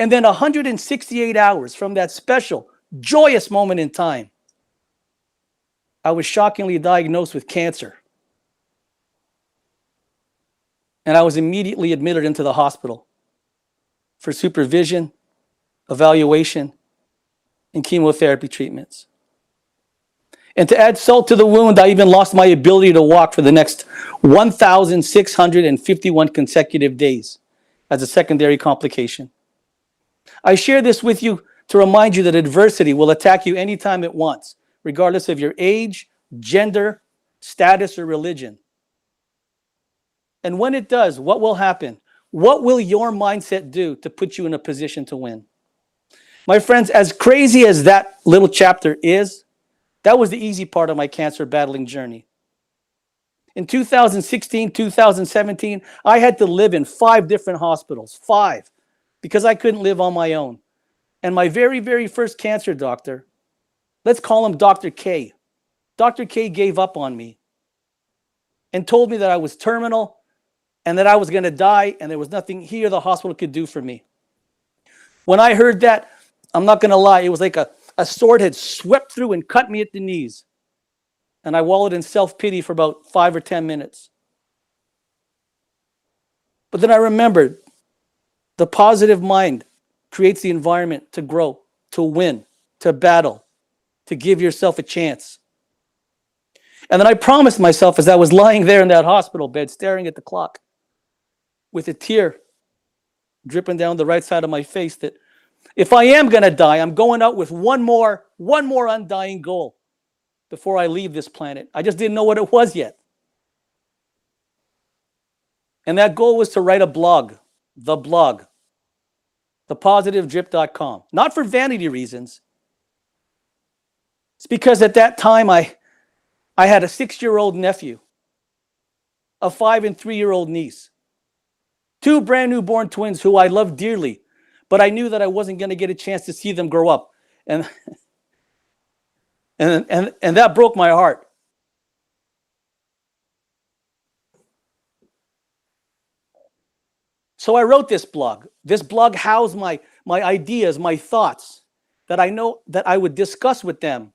Speaker 4: And then 168 hours from that special, joyous moment in time, I was shockingly diagnosed with cancer. And I was immediately admitted into the hospital for supervision, evaluation, and chemotherapy treatments. And to add salt to the wound, I even lost my ability to walk for the next 1,651 consecutive days as a secondary complication. I share this with you to remind you that adversity will attack you anytime it wants, regardless of your age, gender, status, or religion. And when it does, what will happen? What will your mindset do to put you in a position to win? My friends, as crazy as that little chapter is, that was the easy part of my cancer battling journey. In 2016, 2017, I had to live in 5 different hospitals, 5, because I couldn't live on my own. And my very, very first cancer doctor, let's call him Dr. K. Dr. K gave up on me and told me that I was terminal and that I was going to die and there was nothing he or the hospital could do for me. When I heard that, I'm not going to lie, it was like a sword had swept through and cut me at the knees. And I wallowed in self-pity for about 5 or 10 minutes. But then I remembered the positive mind creates the environment to grow, to win, to battle, to give yourself a chance. And then I promised myself as I was lying there in that hospital bed, staring at the clock, with a tear dripping down the right side of my face, that if I am going to die, I'm going out with one more undying goal before I leave this planet. I just didn't know what it was yet. And that goal was to write a blog, thepositivedrip.com. Not for vanity reasons. It's because at that time I had a 6-year-old nephew, a 5 and 3-year-old niece, 2 brand new born twins who I loved dearly, but I knew that I wasn't going to get a chance to see them grow up. And that broke my heart. So I wrote this blog. This blog housed my ideas, my thoughts that I know that I would discuss with them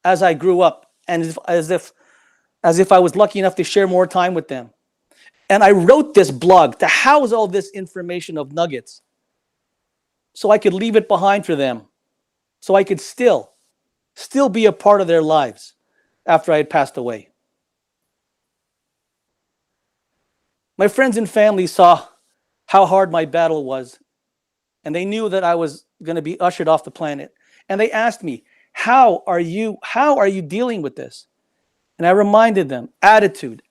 Speaker 4: as I grew up, and as if I was lucky enough to share more time with them. And I wrote this blog to house all this information of nuggets so I could leave it behind for them, so I could still be a part of their lives after I had passed away. My friends and family saw how hard my battle was, and they knew that I was going to be ushered off the planet. And they asked me, how are you dealing with this? And I reminded them, attitude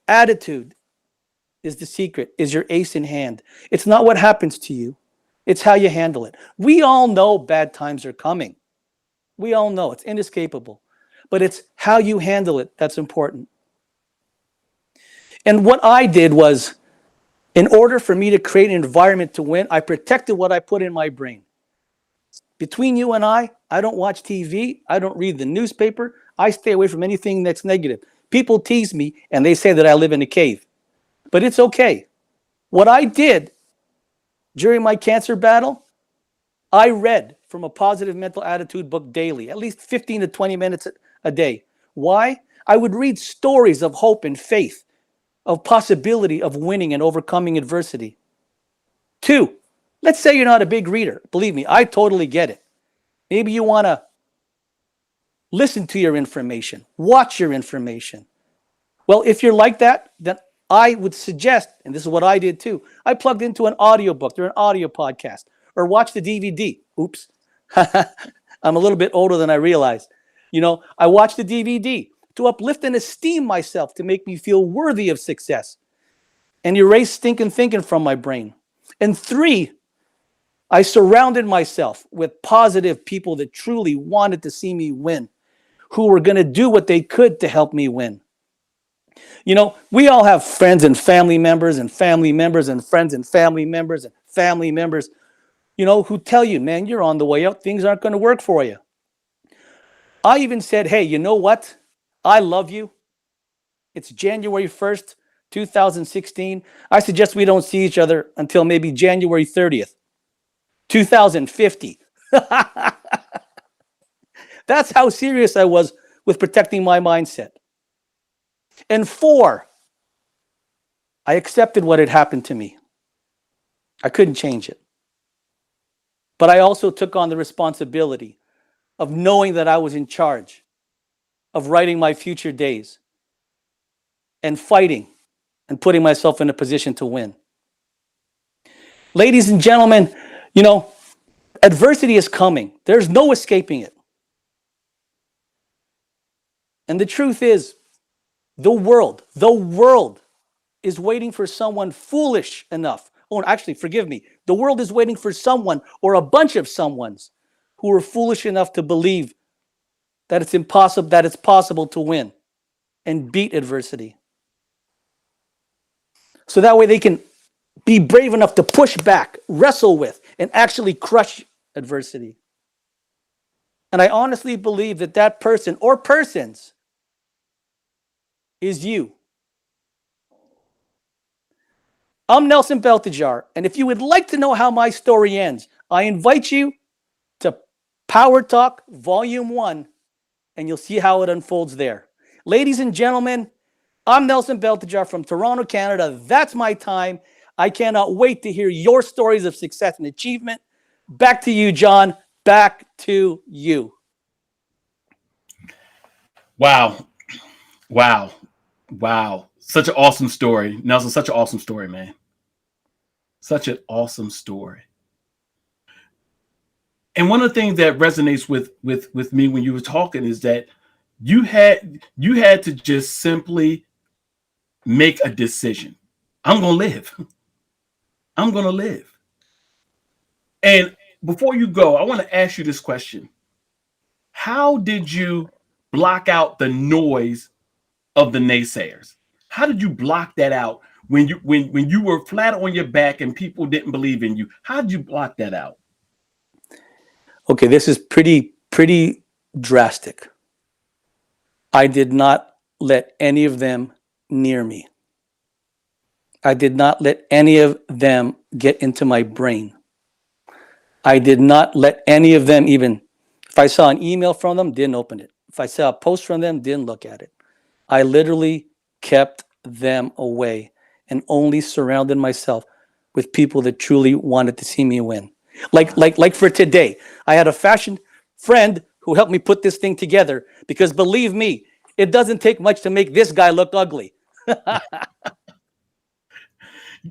Speaker 4: is the secret, is your ace in hand. It's not what happens to you, it's how you handle it. We all know bad times are coming. We all know it's inescapable, but it's how you handle it that's important. And what I did was, in order for me to create an environment to win, I protected what I put in my brain. Between you and I don't watch TV. I don't read the newspaper. I stay away from anything that's negative. People tease me and they say that I live in a cave, but it's okay. What I did during my cancer battle, I read from a positive mental attitude book daily, at least 15 to 20 minutes a day. Why? I would read stories of hope and faith, of possibility of winning and overcoming adversity. 2, let's say you're not a big reader. Believe me, I totally get it. Maybe you want to listen to your information, watch your information. Well, if you're like that, then I would suggest, and this is what I did too, I plugged into an audio book or an audio podcast, or watch the DVD. Oops. I'm a little bit older than I realized. You know, I watched the DVD to uplift and esteem myself, to make me feel worthy of success and erase stinking thinking from my brain. And 3, I surrounded myself with positive people that truly wanted to see me win, who were going to do what they could to help me win. You know, we all have friends and family members and family members and friends and family members and family members, you know, who tell you, man, you're on the way out. Things aren't going to work for you. I even said, hey, you know what? I love you. It's January 1st, 2016. I suggest we don't see each other until maybe January 30th, 2050. That's how serious I was with protecting my mindset. And 4, I accepted what had happened to me. I couldn't change it. But I also took on the responsibility of knowing that I was in charge of writing my future days and fighting and putting myself in a position to win. Ladies and gentlemen, you know, adversity is coming. There's no escaping it. And the truth is, the world is waiting for someone foolish enough. Oh, actually, forgive me. The world is waiting for someone or a bunch of someones who are foolish enough to believe that it's possible to win and beat adversity. So that way they can be brave enough to push back, wrestle with, and actually crush adversity. And I honestly believe that that person or persons is you. I'm Nelson Beltajar, and if you would like to know how my story ends, I invite you to Power Talk Volume 1, and you'll see how it unfolds there. Ladies and gentlemen, I'm Nelson Beltajar from Toronto, Canada. That's my time. I cannot wait to hear your stories of success and achievement. Back to you, John. Back to you.
Speaker 1: Wow. Wow. Wow. Such an awesome story. Nelson, such an awesome story, man. Such an awesome story. And one of the things that resonates with me when you were talking is that you had to just simply make a decision. I'm going to live. I'm going to live. And before you go, I want to ask you this question. How did you block out the noise of the naysayers? How did you block that out when you were flat on your back and people didn't believe in you? How did you block that out?
Speaker 4: Okay, this is pretty drastic. I did not let any of them near me. I did not let any of them get into my brain. I did not let any of them even, if I saw an email from them, didn't open it. If I saw a post from them, didn't look at it. I literally kept them away and only surrounded myself with people that truly wanted to see me win. Like for today, I had a fashion friend who helped me put this thing together, because believe me, it doesn't take much to make this guy look ugly.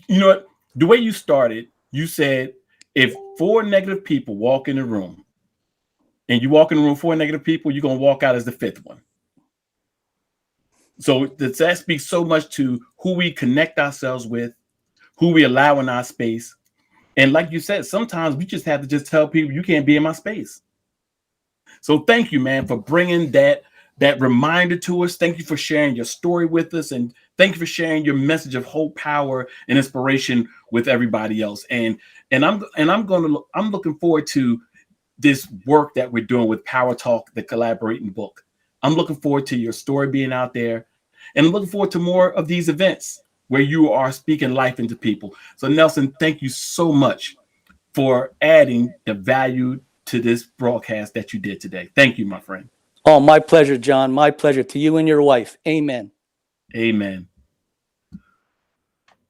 Speaker 1: You know what? The way you started, you said, if 4 negative people walk in the room, and you walk in the room 4 negative people, you're going to walk out as the 5th one. So that speaks so much to who we connect ourselves with, who we allow in our space. And like you said, sometimes we just have to just tell people, you can't be in my space. So thank you, man, for bringing that reminder to us. Thank you for sharing your story with us. And thank you for sharing your message of hope, power, and inspiration with everybody else. And I'm looking forward to this work that we're doing with Power Talk, the collaborating book. I'm looking forward to your story being out there, and I'm looking forward to more of these events where you are speaking life into people. So Nelson, thank you so much for adding the value to this broadcast that you did today. Thank you, my friend.
Speaker 4: Oh, my pleasure, John. My pleasure, to you and your wife. Amen.
Speaker 1: Amen.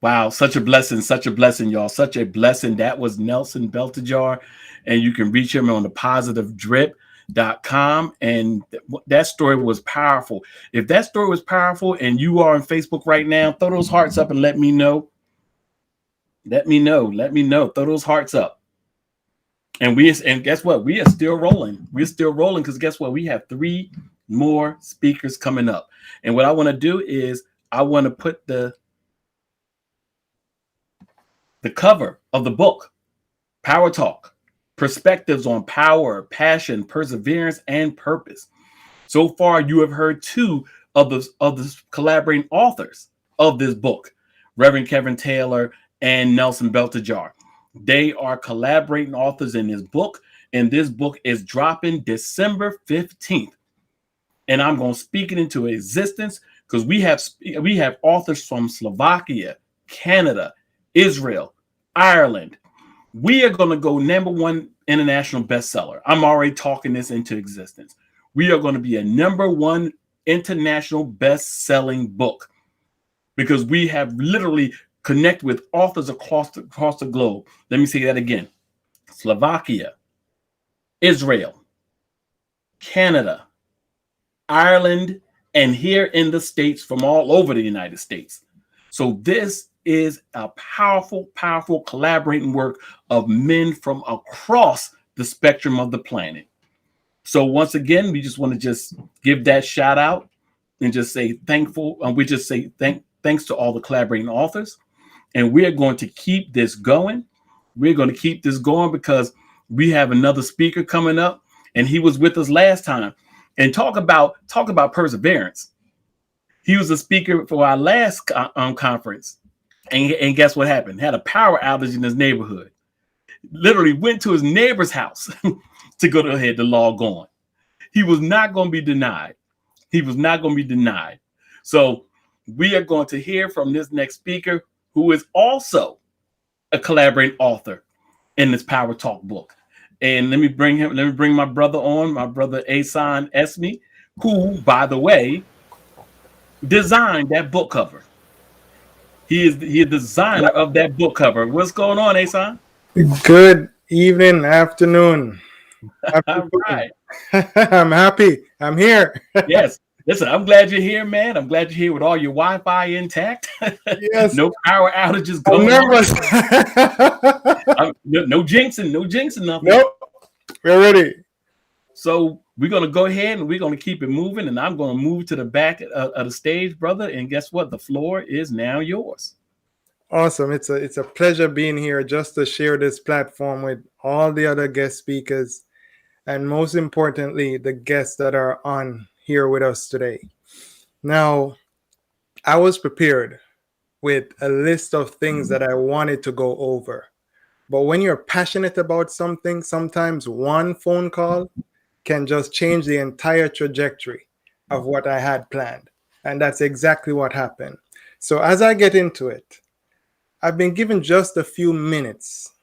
Speaker 1: Wow, such a blessing, y'all. Such a blessing. That was Nelson Beltajar, and you can reach him on the positivedrip.com. And that story was powerful. If that story was powerful and you are on Facebook right now, throw those hearts up and let me know. Let me know. Throw those hearts up. And guess what? We are still rolling. We're still rolling because guess what? We have 3 more speakers coming up. And what I want to do is I want to put the cover of the book, Power Talk, Perspectives on Power, Passion, Perseverance, and Purpose. So far, you have heard 2 of the collaborating authors of this book, Reverend Kevin Taylor and Nelson Beltajar. They are collaborating authors in this book, and this book is dropping December 15th. And I'm going to speak it into existence because we have authors from Slovakia, Canada, Israel, Ireland. We are going to go #1 international bestseller. I'm already talking this into existence. We are going to be a #1 international best-selling book because we have literally connected with authors across the globe. Let me say that again. Slovakia, Israel, Canada, Ireland, and here in the States from all over the United States. So this is a powerful, powerful collaborating work of men from across the spectrum of the planet. So once again, we just want to just give that shout out and just say thankful. We just say thanks to all the collaborating authors. And we're going to keep this going. We're going to keep this going because we have another speaker coming up, and he was with us last time. And talk about perseverance. He was a speaker for our last conference, and guess what happened? Had a power outage in his neighborhood. Literally went to his neighbor's house to go ahead to log on. He was not going to be denied. He was not going to be denied. So we are going to hear from this next speaker, who is also a collaborating author in this Power Talk book. And let me bring my brother on, my brother Asan Esme, who, by the way, designed that book cover. He is the designer of that book cover. What's going on, Asan?
Speaker 5: Good evening, afternoon.
Speaker 1: All right.
Speaker 5: I'm happy. I'm here.
Speaker 1: Yes. Listen, I'm glad you're here, man. I'm glad you're here with all your Wi-Fi intact.
Speaker 5: Yes.
Speaker 1: No power outages
Speaker 5: I'm
Speaker 1: going
Speaker 5: nervous.
Speaker 1: on. No jinxing, nothing.
Speaker 5: Nope. We're ready.
Speaker 1: So we're going to go ahead and we're going to keep it moving. And I'm going to move to the back of the stage, brother. And guess what? The floor is now yours.
Speaker 5: Awesome. It's a pleasure being here just to share this platform with all the other guest speakers, and most importantly, the guests that are on here with us today. Now, I was prepared with a list of things that I wanted to go over. But when you're passionate about something, sometimes one phone call can just change the entire trajectory of what I had planned. And that's exactly what happened. So as I get into it, I've been given just a few minutes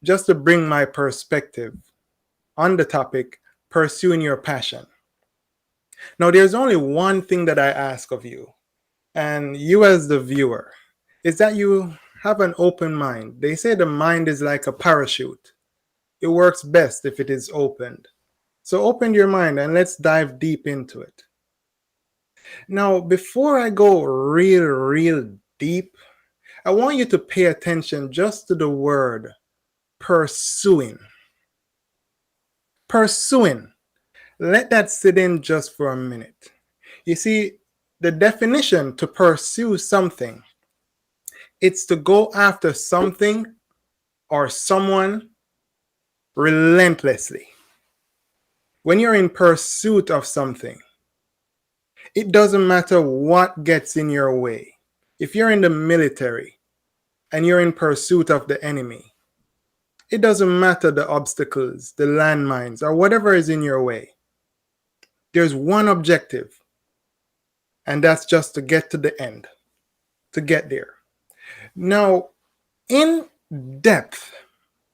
Speaker 5: just to bring my perspective on the topic, pursuing your passion. Now, there's only one thing that I ask of you, and you as the viewer, is that you have an open mind. They say the mind is like a parachute. It works best if it is opened. So open your mind and let's dive deep into it. Now, before I go real deep, I want you to pay attention just to the word pursuing. Pursuing. Let that sit in just for a minute. You see, the definition to pursue something, it's to go after something or someone relentlessly. When you're in pursuit of something, it doesn't matter what gets in your way. If you're in the military and you're in pursuit of the enemy, it doesn't matter the obstacles, the landmines, or whatever is in your way. There's one objective, and that's just to get to the end, to get there. Now, in depth,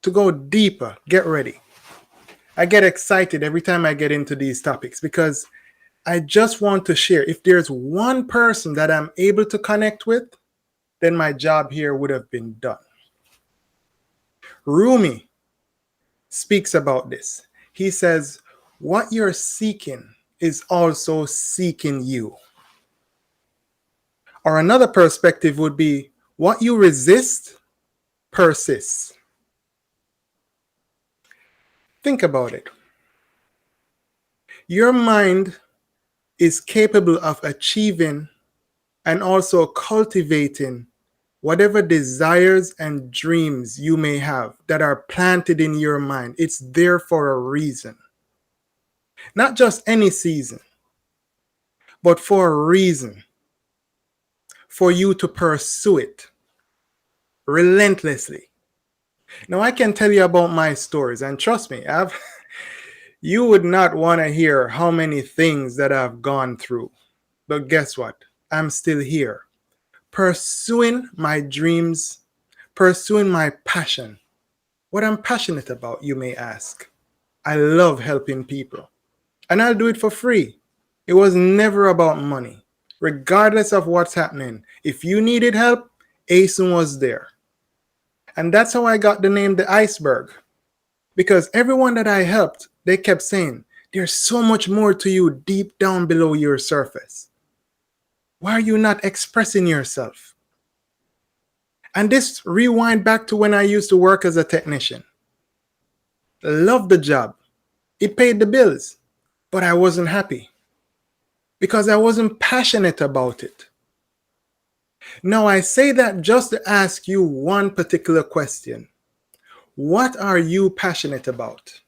Speaker 5: to go deeper, get ready. I get excited every time I get into these topics because I just want to share. If there's one person that I'm able to connect with, then my job here would have been done. Rumi speaks about this. He says, what you're seeking is also seeking you. Or another perspective would be, what you resist persists. Think about it. Your mind is capable of achieving and also cultivating whatever desires and dreams you may have that are planted in your mind. It's there for a reason. Not just any season, but for a reason. For you to pursue it relentlessly. Now, I can tell you about my stories, and trust me, you would not want to hear how many things that I've gone through. But guess what? I'm still here, pursuing my dreams, pursuing my passion. What I'm passionate about, you may ask. I love helping people, and I'll do it for free. It was never about money. Regardless of what's happening, if you needed help, Asen was there. And that's how I got the name the iceberg. Because everyone that I helped, they kept saying, there's so much more to you deep down below your surface. Why are you not expressing yourself? And this rewind back to when I used to work as a technician. Loved the job. It paid the bills, but I wasn't happy because I wasn't passionate about it. Now, I say that just to ask you one particular question. What are you passionate about?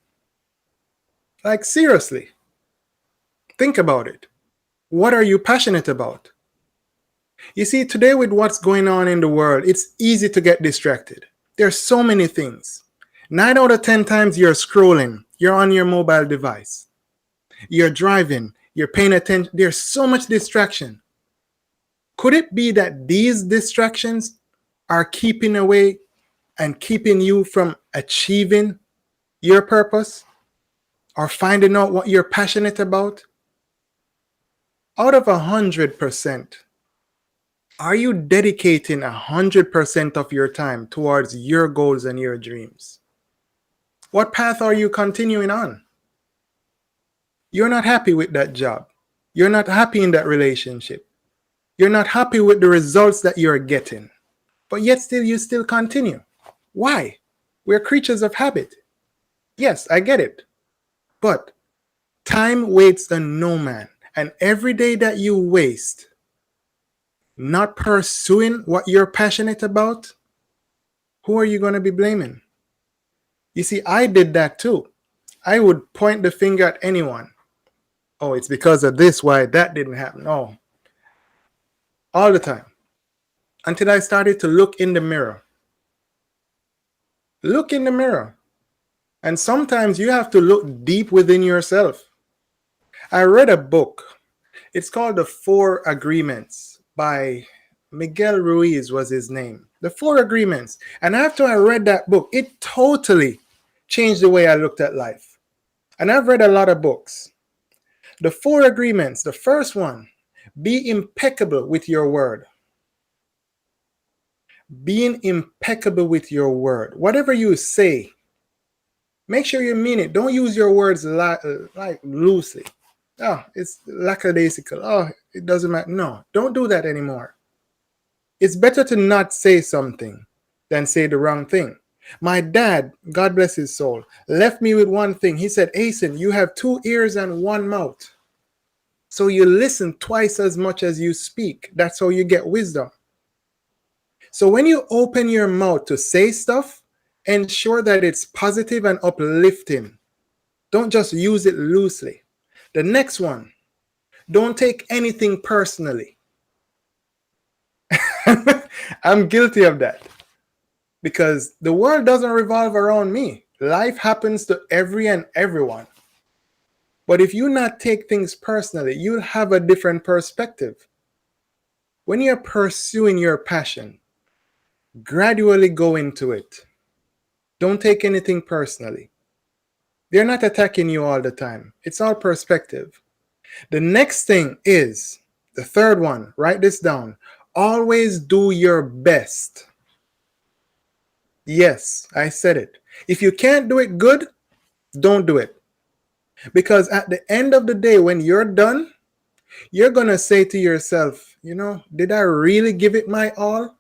Speaker 5: Like, seriously, think about it. What are you passionate about? You see, today with what's going on in the world, it's easy to get distracted. There's so many things. 9 out of 10 times you're scrolling, you're on your mobile device. You're driving, you're paying attention. There's so much distraction. Could it be that these distractions are keeping away and keeping you from achieving your purpose or finding out what you're passionate about? Out of 100%, are you dedicating 100% of your time towards your goals and your dreams? What path are you continuing on? You're not happy with that job. You're not happy in that relationship. You're not happy with the results that you're getting. But yet still, you still continue. Why? We're creatures of habit. Yes, I get it. But time waits on no man. And every day that you waste not pursuing what you're passionate about, who are you going to be blaming? You see, I did that too. I would point the finger at anyone. Oh, it's because of this why that didn't happen. Oh, all the time. Until I started to look in the mirror. Look in the mirror. And sometimes you have to look deep within yourself. I read a book. It's called The 4 Agreements by Miguel Ruiz was his name. The 4 Agreements. And after I read that book, it totally changed the way I looked at life. And I've read a lot of books. The 4 Agreements, the first one, be impeccable with your word. Being impeccable with your word. Whatever you say, make sure you mean it. Don't use your words like loosely. Oh, it's lackadaisical. Oh, it doesn't matter. No, don't do that anymore. It's better to not say something than say the wrong thing. My dad, God bless his soul, left me with one thing. He said, Asen, you have 2 ears and 1 mouth. So you listen twice as much as you speak. That's how you get wisdom. So when you open your mouth to say stuff, ensure that it's positive and uplifting. Don't just use it loosely. The next one, don't take anything personally. I'm guilty of that because the world doesn't revolve around me. Life happens to every and everyone. But if you not take things personally, you'll have a different perspective. When you're pursuing your passion, gradually go into it. Don't take anything personally. They're not attacking you all the time. It's all perspective. The next thing is, the third one, write this down. Always do your best. Yes, I said it. If you can't do it good, don't do it. Because at the end of the day, when you're done, you're going to say to yourself, did I really give it my all?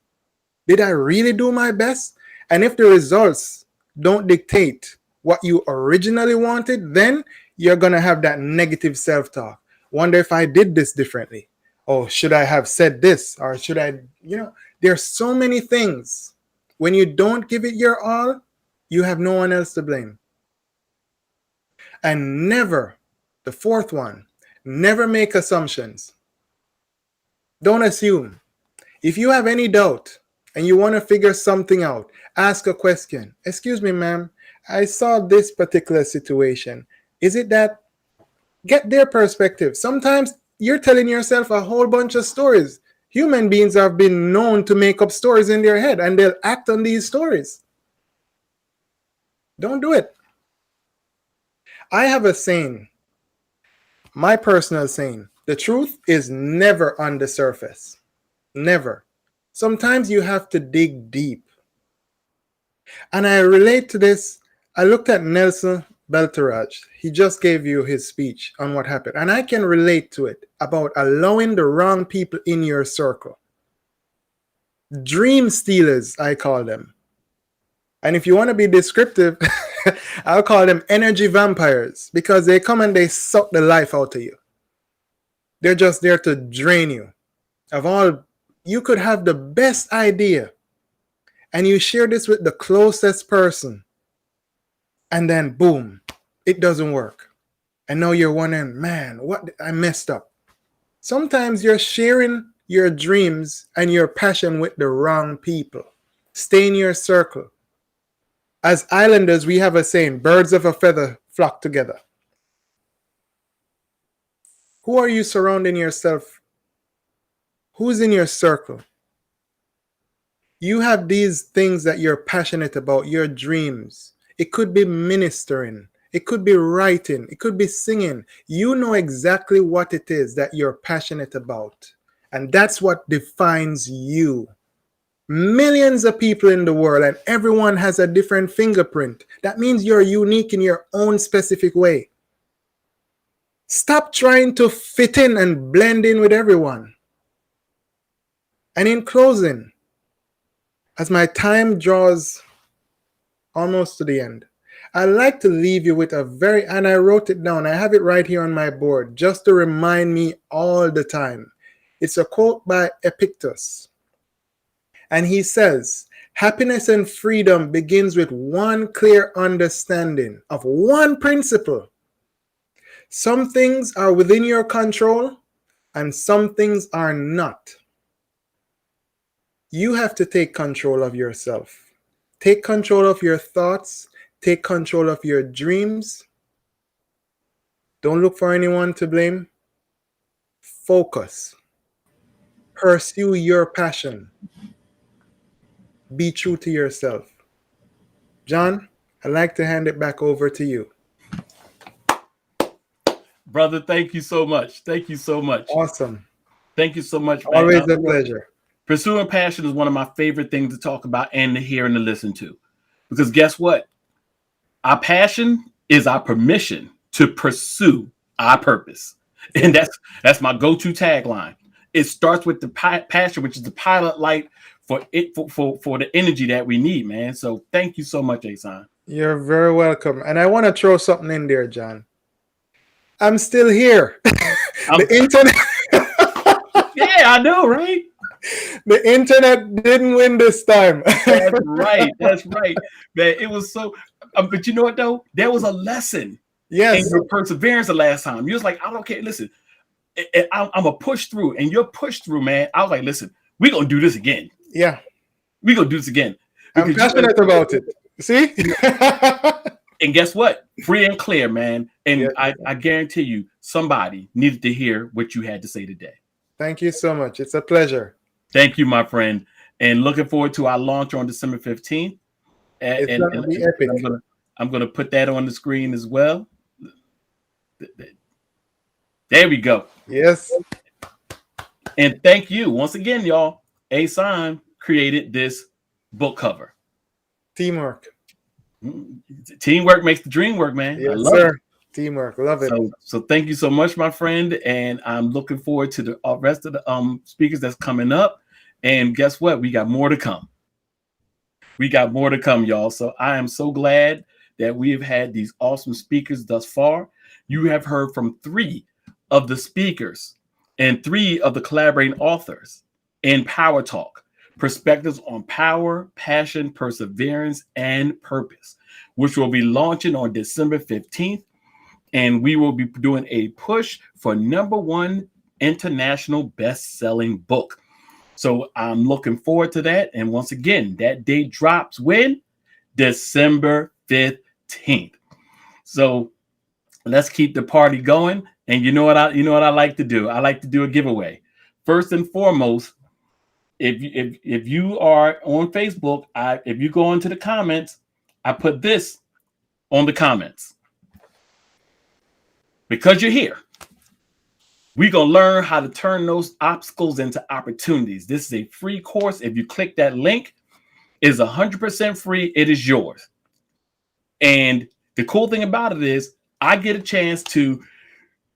Speaker 5: Did I really do my best? And if the results don't dictate what you originally wanted, then you're going to have that negative self-talk. Wonder if I did this differently. Oh, should I have said this? Or should I, there's so many things. When you don't give it your all, you have no one else to blame. And never, the fourth one, never make assumptions. Don't assume. If you have any doubt and you want to figure something out, ask a question. Excuse me, ma'am, I saw this particular situation. Is it that? Get their perspective. Sometimes you're telling yourself a whole bunch of stories. Human beings have been known to make up stories in their head, and they'll act on these stories. Don't do it. I have a saying, my personal saying, the truth is never on the surface. Never. Sometimes you have to dig deep. And I relate to this. I looked at Nelson Belterage. He just gave you his speech on what happened. And I can relate to it about allowing the wrong people in your circle. Dream stealers, I call them. And if you want to be descriptive, I'll call them energy vampires, because they come and they suck the life out of you. They're just there to drain you of all. You could have the best idea and you share this with the closest person, and then boom, it doesn't work. And now you're wondering, man, what I messed up. Sometimes you're sharing your dreams and your passion with the wrong people. Stay in your circle. As islanders, we have a saying, birds of a feather flock together. Who are you surrounding yourself? Who's in your circle? You have these things that you're passionate about, your dreams. It could be ministering. It could be writing. It could be singing. You know exactly what it is that you're passionate about. And that's what defines you. Millions of people in the world, and everyone has a different fingerprint. That means you're unique in your own specific way. Stop trying to fit in and blend in with everyone. And in closing, as my time draws almost to the end, I'd like to leave you with and I wrote it down. I have it right here on my board just to remind me all the time. It's a quote by Epictetus. And he says, happiness and freedom begins with one clear understanding of one principle. Some things are within your control and some things are not. You have to take control of yourself. Take control of your thoughts. Take control of your dreams. Don't look for anyone to blame. Focus. Pursue your passion. Be true to yourself. John, I'd like to hand it back over to you.
Speaker 1: Brother, thank you so much. Thank you so much.
Speaker 5: Awesome.
Speaker 1: Thank you so much.
Speaker 5: Always a pleasure.
Speaker 1: Pursuing passion is one of my favorite things to talk about and to hear and to listen to. Because guess what? Our passion is our permission to pursue our purpose. And that's my go-to tagline. It starts with the passion, which is the pilot light for the energy that we need, man. So thank you so much, Asan.
Speaker 5: You're very welcome. And I want to throw something in there, John. I'm still here. The internet.
Speaker 1: Yeah, I know, right?
Speaker 5: The internet didn't win this time.
Speaker 1: That's right. That's right, man. It was so. But you know what though? There was a lesson.
Speaker 5: Yes.
Speaker 1: In your perseverance the last time. You was like, I don't care. Listen, I'm a push through, and you're push through, man. I was like, listen, we're gonna do this again.
Speaker 5: Yeah.
Speaker 1: We're gonna do this again.
Speaker 5: I'm passionate about it. See?
Speaker 1: And guess what? Free and clear, man. And
Speaker 5: Yeah.
Speaker 1: I guarantee you, somebody needed to hear what you had to say today.
Speaker 5: Thank you so much. It's a pleasure.
Speaker 1: Thank you, my friend. And looking forward to our launch on December 15th.
Speaker 5: It's going to be epic.
Speaker 1: I'm gonna put that on the screen as well. There we go.
Speaker 5: Yes.
Speaker 1: And thank you once again, y'all. Asan created this book cover.
Speaker 5: Teamwork.
Speaker 1: Teamwork makes the dream work, man.
Speaker 5: Yes,
Speaker 1: I love
Speaker 5: sir.
Speaker 1: it.
Speaker 5: Teamwork. Love it.
Speaker 1: So thank you so much, my friend. And I'm looking forward to the rest of the speakers that's coming up. And guess what? We got more to come. We got more to come, y'all. So I am so glad that we have had these awesome speakers thus far. You have heard from 3 of the speakers and 3 of the collaborating authors in Power Talk, perspectives on power, passion, perseverance, and purpose, which will be launching on December 15th. And we will be doing a push for #1 international best-selling book. So I'm looking forward to that. And once again, that date drops when? December 15th. So let's keep the party going. And you know what I like to do? I like to do a giveaway. First and foremost, if you are on Facebook, if you go into the comments, I put this on the comments. Because you're here, we're going to learn how to turn those obstacles into opportunities. This is a free course. If you click that link, it is 100% free. It is yours. And the cool thing about it is I get a chance to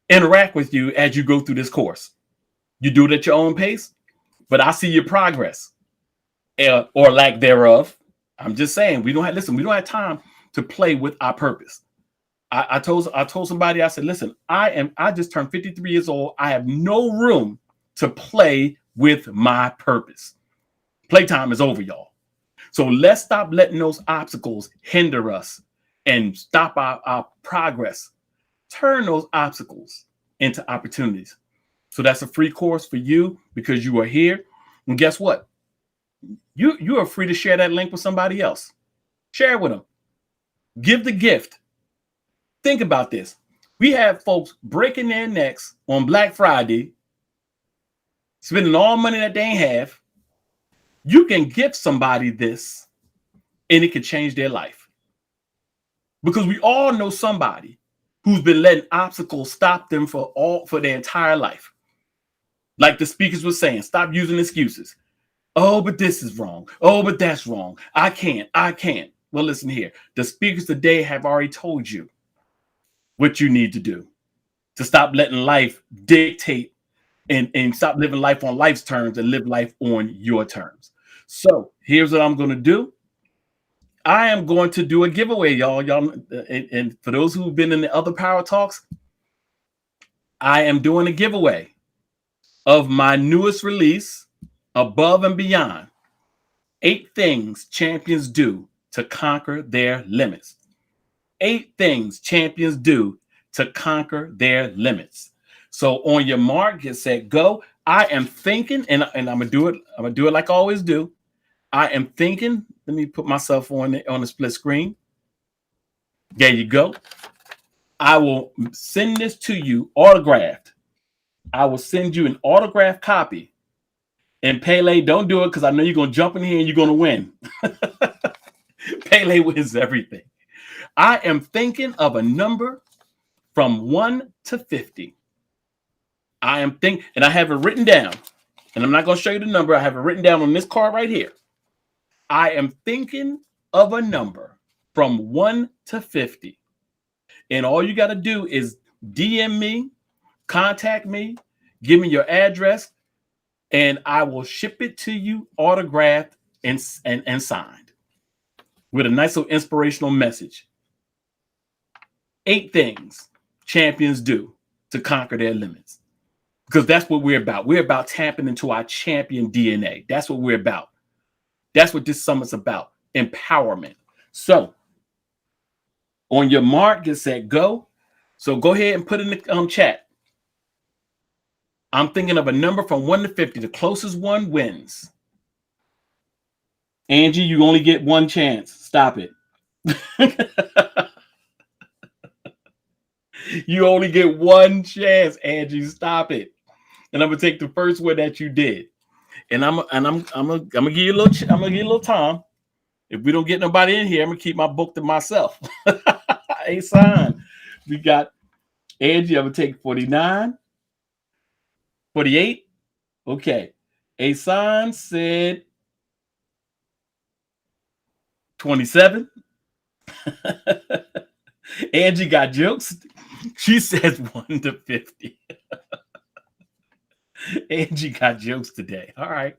Speaker 1: interact with you as you go through this course. You do it at your own pace, but I see your progress or lack thereof. I'm just saying, we don't have time to play with our purpose. I told somebody, I said, listen, I just turned 53 years old. I have no room to play with my purpose. Playtime is over, y'all. So let's stop letting those obstacles hinder us and stop our progress. Turn those obstacles into opportunities. So that's a free course for you because you are here. And guess what? You are free to share that link with somebody else. Share it with them. Give the gift. Think about this. We have folks breaking their necks on Black Friday, spending all money that they ain't have. You can give somebody this and it can change their life. Because we all know somebody who's been letting obstacles stop them for their entire life. Like the speakers were saying, stop using excuses. Oh, but this is wrong. Oh, but that's wrong. I can't. Well, listen here. The speakers today have already told you what you need to do to stop letting life dictate and stop living life on life's terms and live life on your terms. So here's what I'm going to do. I am going to do a giveaway, y'all. And for those who've been in the other Power Talks, I am doing a giveaway of my newest release, Above and Beyond, 8 Things Champions Do to Conquer Their Limits. 8 things champions do to conquer their limits. So on your mark, get set, go. I am thinking, and I'm gonna do it. I'm gonna do it like I always do. I am thinking. Let me put myself on the split screen. There you go. I will send this to you autographed. I will send you an autographed copy. And Pele, don't do it because I know you're gonna jump in here and you're gonna win. Pele wins everything. I am thinking of a number from 1 to 50. And I have it written down. And I'm not going to show you the number. I have it written down on this card right here. I am thinking of a number from 1 to 50. And all you got to do is DM me, contact me, give me your address, and I will ship it to you autographed and signed with a nice little inspirational message. 8 things champions do to conquer their limits. Because that's what we're about. We're about tapping into our champion DNA. That's what we're about. That's what this summit's about. Empowerment. So, on your mark, get set, go. So go ahead and put in the chat. I'm thinking of a number from 1 to 50. The closest one wins. Angie, you only get one chance. Stop it. You only get one chance, Angie. Stop it. And I'm gonna take the first one that you did. And I'm gonna give you a little time. If we don't get nobody in here, I'm gonna keep my book to myself. A sign. We got Angie. I'm gonna take 49, 48. Okay. A sign said 27. Angie got jokes. She says 1 to 50. Angie got jokes today. All right.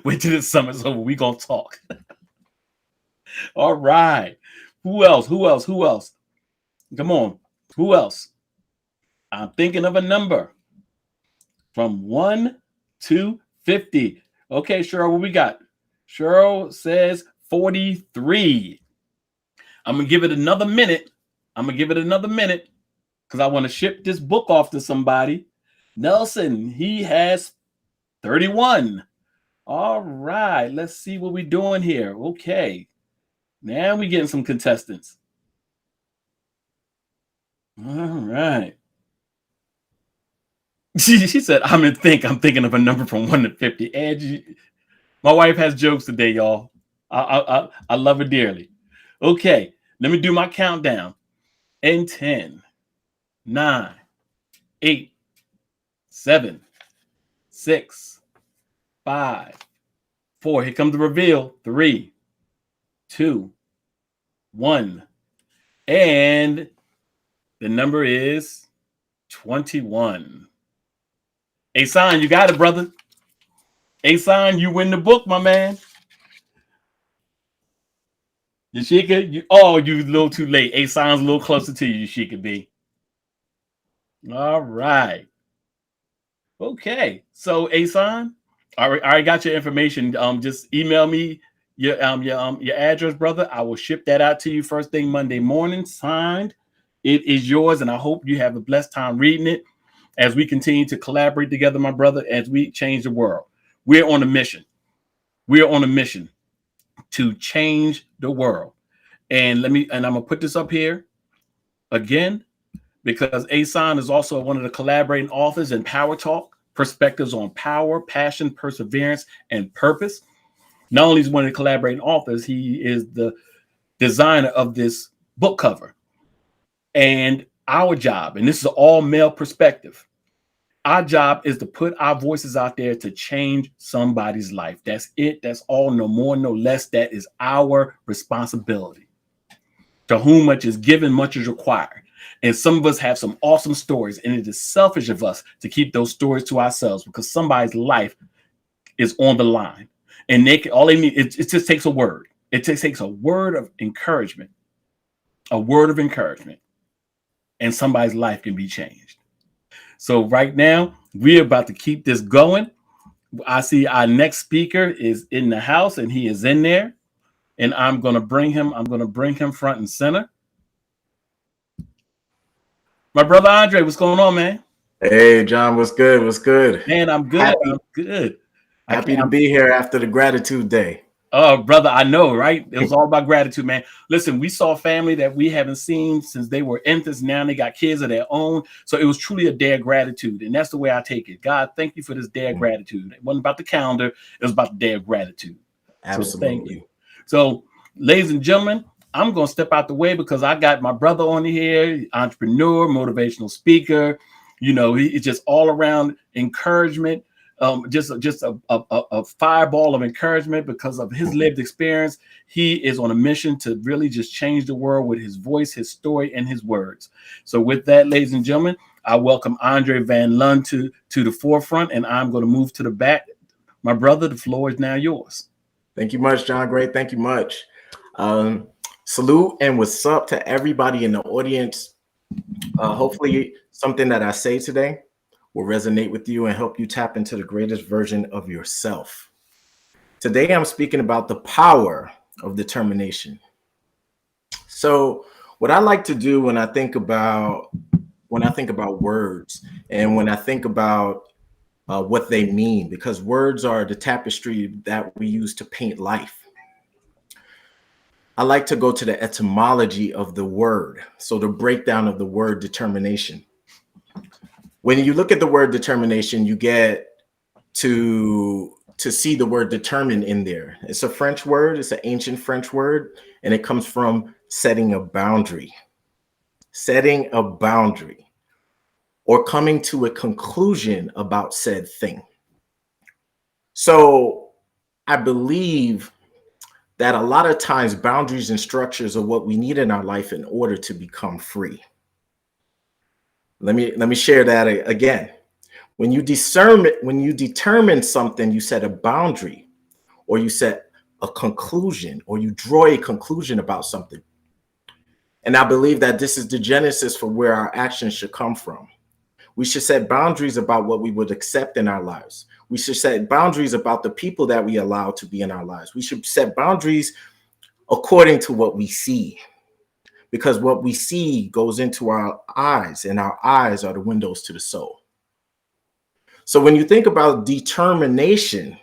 Speaker 1: Wait till the summer's over. We're going to talk. All right. Who else? Who else? Who else? Come on. Who else? I'm thinking of a number from 1 to 50. Okay, Cheryl, what we got? Cheryl says 43. I'm going to give it another minute. Because I want to ship this book off to somebody. Nelson, he has 31. All right, let's see what we're doing here. Okay, now we're getting some contestants. All right. She said, I'm thinking of a number from 1 to 50. Angie, my wife has jokes today, y'all. I love her dearly. Okay, let me do my countdown. In 10, 9, 8, 7, 6, 5, 4. Here comes the reveal. 3, 2, 1. And the number is 21. Asan, you got it, brother. Asan, you win the book, my man. Yashika, you a little too late. Asan's a little closer to you, Yashika B. All right. Okay. So Asan, I already got your information. Just email me your address, brother. I will ship that out to you first thing Monday morning. Signed. It is yours, and I hope you have a blessed time reading it as we continue to collaborate together, my brother, as we change the world. We're on a mission. We're on a mission to change the world. And I'm gonna put this up here again, because Asan is also one of the collaborating authors in PowerTalk, Perspectives on Power, Passion, Perseverance, and Purpose. Not only is one of the collaborating authors, he is the designer of this book cover. And our job, and this is an all-male perspective, our job is to put our voices out there to change somebody's life. That's it. That's all. No more, no less. That is our responsibility. To whom much is given, much is required. And some of us have some awesome stories, and it is selfish of us to keep those stories to ourselves, because somebody's life is on the line. And all they need, it just takes a word. It just takes a word of encouragement. A word of encouragement. And somebody's life can be changed. So right now, we're about to keep this going. I see our next speaker is in the house, and he is in there. And I'm going to bring him front and center. My brother Andre, what's going on, man?
Speaker 6: Hey, John, what's good? What's good?
Speaker 1: Man, I'm good. I'm good.
Speaker 6: Happy to be here after the Gratitude Day.
Speaker 1: Oh, brother, I know, right? It was all about gratitude, man. Listen, we saw family that we haven't seen since they were infants. Now they got kids of their own. So it was truly a day of gratitude. And that's the way I take it. God, thank you for this day of gratitude. It wasn't about the calendar. It was about the day of gratitude.
Speaker 6: Absolutely.
Speaker 1: So thank you. So, ladies and gentlemen, I'm going to step out the way because I got my brother on here, entrepreneur, motivational speaker. You know, he's just all around encouragement. Just a fireball of encouragement because of his lived experience. He is on a mission to really just change the world with his voice, his story, and his words. So with that, ladies and gentlemen, I welcome Andre Van Lund to the forefront, and I'm going to move to the back. My brother, the floor is now yours.
Speaker 6: Thank you much, John. Great. Thank you much. Salute and what's up to everybody in the audience. Hopefully something that I say today will resonate with you and help you tap into the greatest version of yourself. Today, I'm speaking about the power of determination. So what I like to do when I think about words and when I think about what they mean, because words are the tapestry that we use to paint life. I like to go to the etymology of the word. So the breakdown of the word determination. When you look at the word determination, you get to see the word determine in there. It's a French word. It's an ancient French word, and it comes from setting a boundary. Setting a boundary or coming to a conclusion about said thing. So I believe that a lot of times boundaries and structures are what we need in our life in order to become free. Let me share that again. When you determine something, you set a boundary, or you set a conclusion, or you draw a conclusion about something. And I believe that this is the genesis for where our actions should come from. We should set boundaries about what we would accept in our lives. We should set boundaries about the people that we allow to be in our lives. We should set boundaries according to what we see, because what we see goes into our eyes, and our eyes are the windows to the soul. So when you think about determination,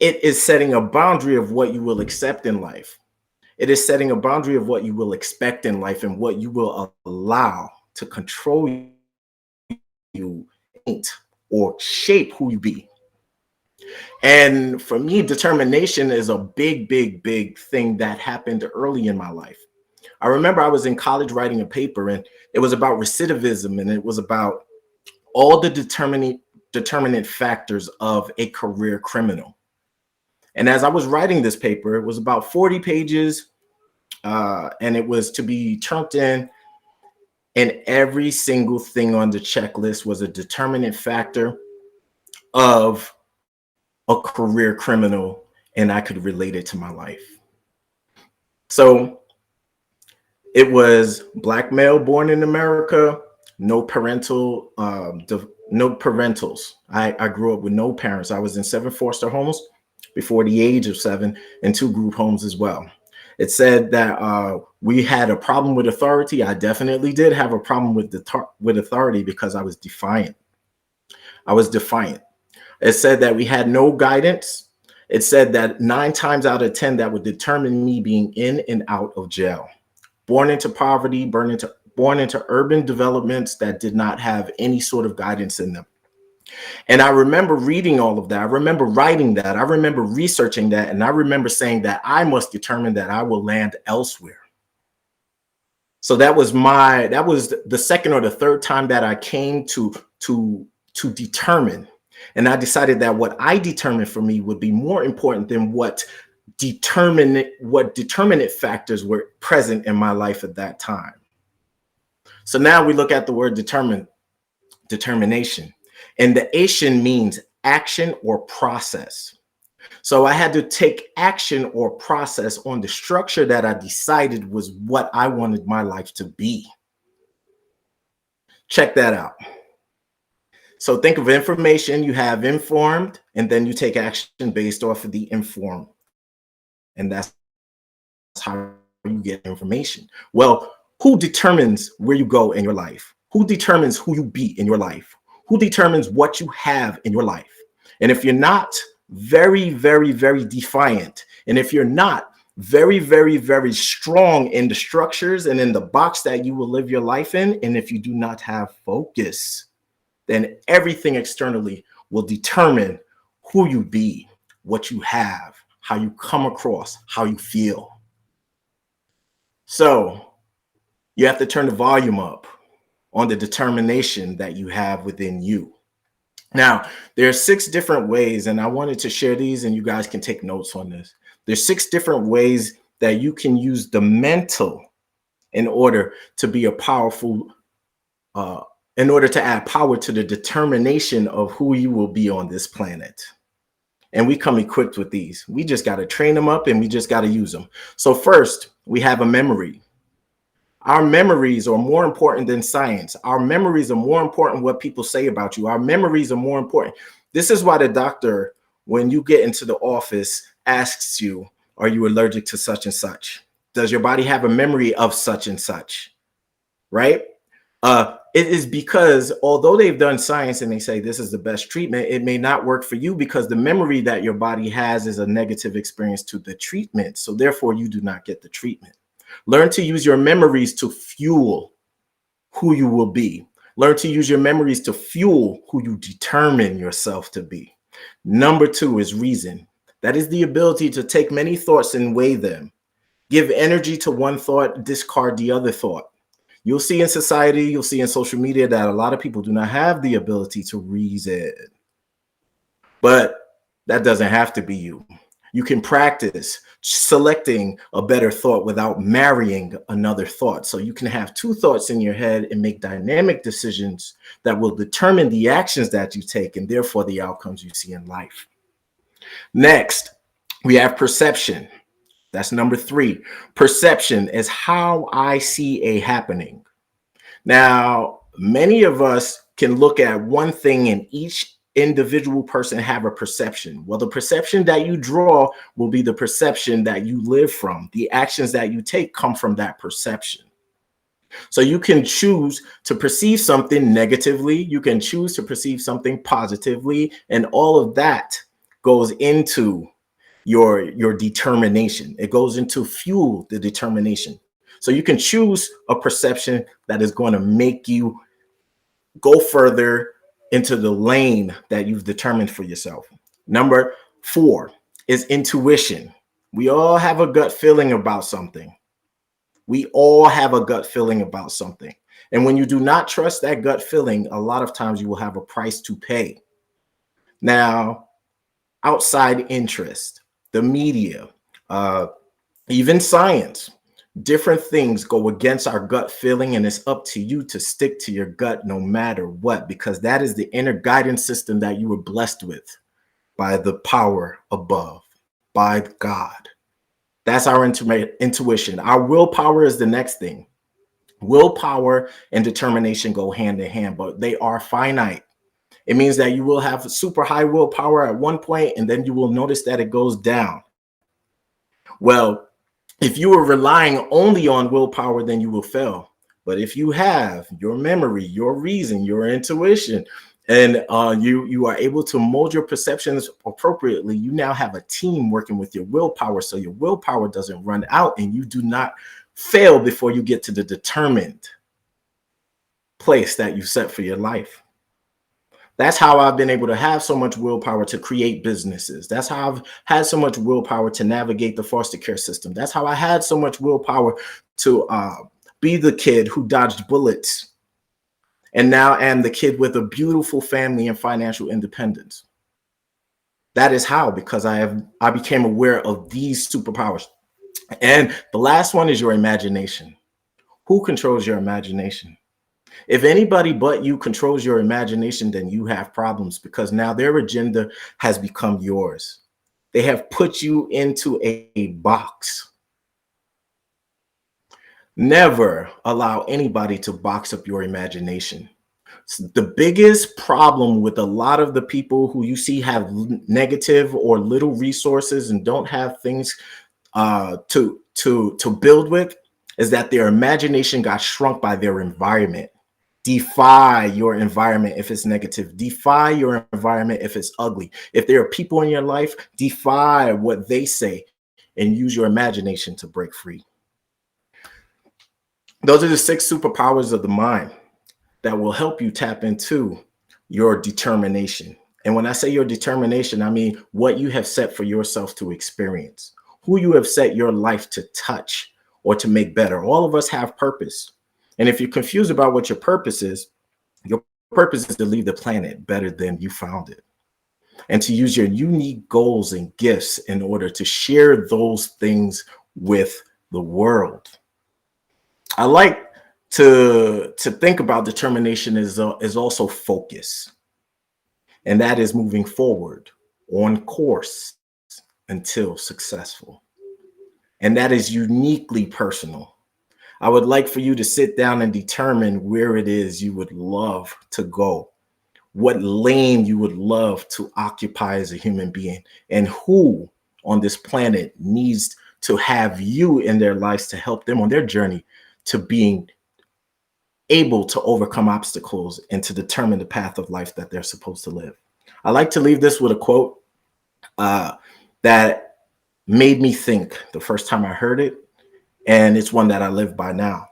Speaker 6: it is setting a boundary of what you will accept in life. It is setting a boundary of what you will expect in life and what you will allow to control you or shape who you be. And for me, determination is a big, big, big thing that happened early in my life. I remember I was in college writing a paper, and it was about recidivism, and it was about all the determinant factors of a career criminal. And as I was writing this paper, it was about 40 pages, and it was to be turned in. And every single thing on the checklist was a determinant factor of a career criminal, and I could relate it to my life. So it was Black male born in America, no parentals. I grew up with no parents. I was in 7 foster homes before the age of 7 and 2 group homes as well. It said that we had a problem with authority. I definitely did have a problem with authority because I was defiant. It said that we had no guidance. It said that 9 times out of 10 that would determine me being in and out of jail. Born into poverty, born into urban developments that did not have any sort of guidance in them. And I remember reading all of that. I remember writing that. I remember researching that. And I remember saying that I must determine that I will land elsewhere. So that was the second or the third time that I came to determine. And I decided that what I determined for me would be more important than what determinant factors were present in my life at that time. So now we look at the word determination. And the Asian means action or process. So I had to take action or process on the structure that I decided was what I wanted my life to be. Check that out. So think of information. You have informed, and then you take action based off of the informed. And that's how you get information. Well, who determines where you go in your life? Who determines who you be in your life? Who determines what you have in your life? And if you're not very, very, very defiant, and if you're not very, very, very strong in the structures and in the box that you will live your life in, and if you do not have focus, then everything externally will determine who you be, what you have, how you come across, how you feel. So you have to turn the volume up on the determination that you have within you. Now, there are 6 different ways, and I wanted to share these, and you guys can take notes on this. There's 6 different ways that you can use the mental in order to be a powerful, in order to add power to the determination of who you will be on this planet. And we come equipped with these. We just got to train them up, and we just got to use them. So first, we have a memory. Our memories are more important than science. Our memories are more important than what people say about you. Our memories are more important. This is why the doctor, when you get into the office, asks you, are you allergic to such and such? Does your body have a memory of such and such? Right? It is because although they've done science and they say this is the best treatment, it may not work for you because the memory that your body has is a negative experience to the treatment. So therefore, you do not get the treatment. Learn to use your memories to fuel who you will be. Learn to use your memories to fuel who you determine yourself to be. Number 2 is reason. That is the ability to take many thoughts and weigh them. Give energy to one thought, discard the other thought. You'll see in society, you'll see in social media that a lot of people do not have the ability to reason. But that doesn't have to be you. You can practice selecting a better thought without marrying another thought. So you can have 2 thoughts in your head and make dynamic decisions that will determine the actions that you take and therefore the outcomes you see in life. Next, we have perception. That's number 3. Perception is how I see a happening. Now, many of us can look at one thing and each individual person have a perception. Well, the perception that you draw will be the perception that you live from. The actions that you take come from that perception. So you can choose to perceive something negatively. You can choose to perceive something positively. And all of that goes into your determination. It goes into fuel the determination. So you can choose a perception that is going to make you go further into the lane that you've determined for yourself. Number 4 is intuition. We all have a gut feeling about something. We all have a gut feeling about something. And when you do not trust that gut feeling, a lot of times you will have a price to pay. Now, outside interest, the media, even science, different things go against our gut feeling, and it's up to you to stick to your gut no matter what, because that is the inner guidance system that you were blessed with by the power above, by God. That's our intuition. Our willpower is the next thing. Willpower and determination go hand in hand, but they are finite. It means that you will have super high willpower at one point, and then you will notice that it goes down. Well, if you are relying only on willpower, then you will fail. But if you have your memory, your reason, your intuition, and you are able to mold your perceptions appropriately, you now have a team working with your willpower, so your willpower doesn't run out and you do not fail before you get to the determined place that you set for your life. That's how I've been able to have so much willpower to create businesses. That's how I've had so much willpower to navigate the foster care system. That's how I had so much willpower to be the kid who dodged bullets and now am the kid with a beautiful family and financial independence. That is how, because I became aware of these superpowers. And the last one is your imagination. Who controls your imagination? If anybody but you controls your imagination, then you have problems, because now their agenda has become yours. They have put you into a box. Never allow anybody to box up your imagination. So the biggest problem with a lot of the people who you see have negative or little resources and don't have things to build with is that their imagination got shrunk by their environment. Defy your environment if it's negative. Defy your environment if it's ugly. If there are people in your life, defy what they say and use your imagination to break free. Those are the 6 superpowers of the mind that will help you tap into your determination. And when I say your determination, I mean what you have set for yourself to experience, who you have set your life to touch or to make better. All of us have purpose. And if you're confused about what your purpose is to leave the planet better than you found it, and to use your unique goals and gifts in order to share those things with the world. I like to think about determination is also focus. And that is moving forward on course until successful. And that is uniquely personal. I would like for you to sit down and determine where it is you would love to go, what lane you would love to occupy as a human being, and who on this planet needs to have you in their lives to help them on their journey to being able to overcome obstacles and to determine the path of life that they're supposed to live. I like to leave this with a quote that made me think the first time I heard it. And it's one that I live by now.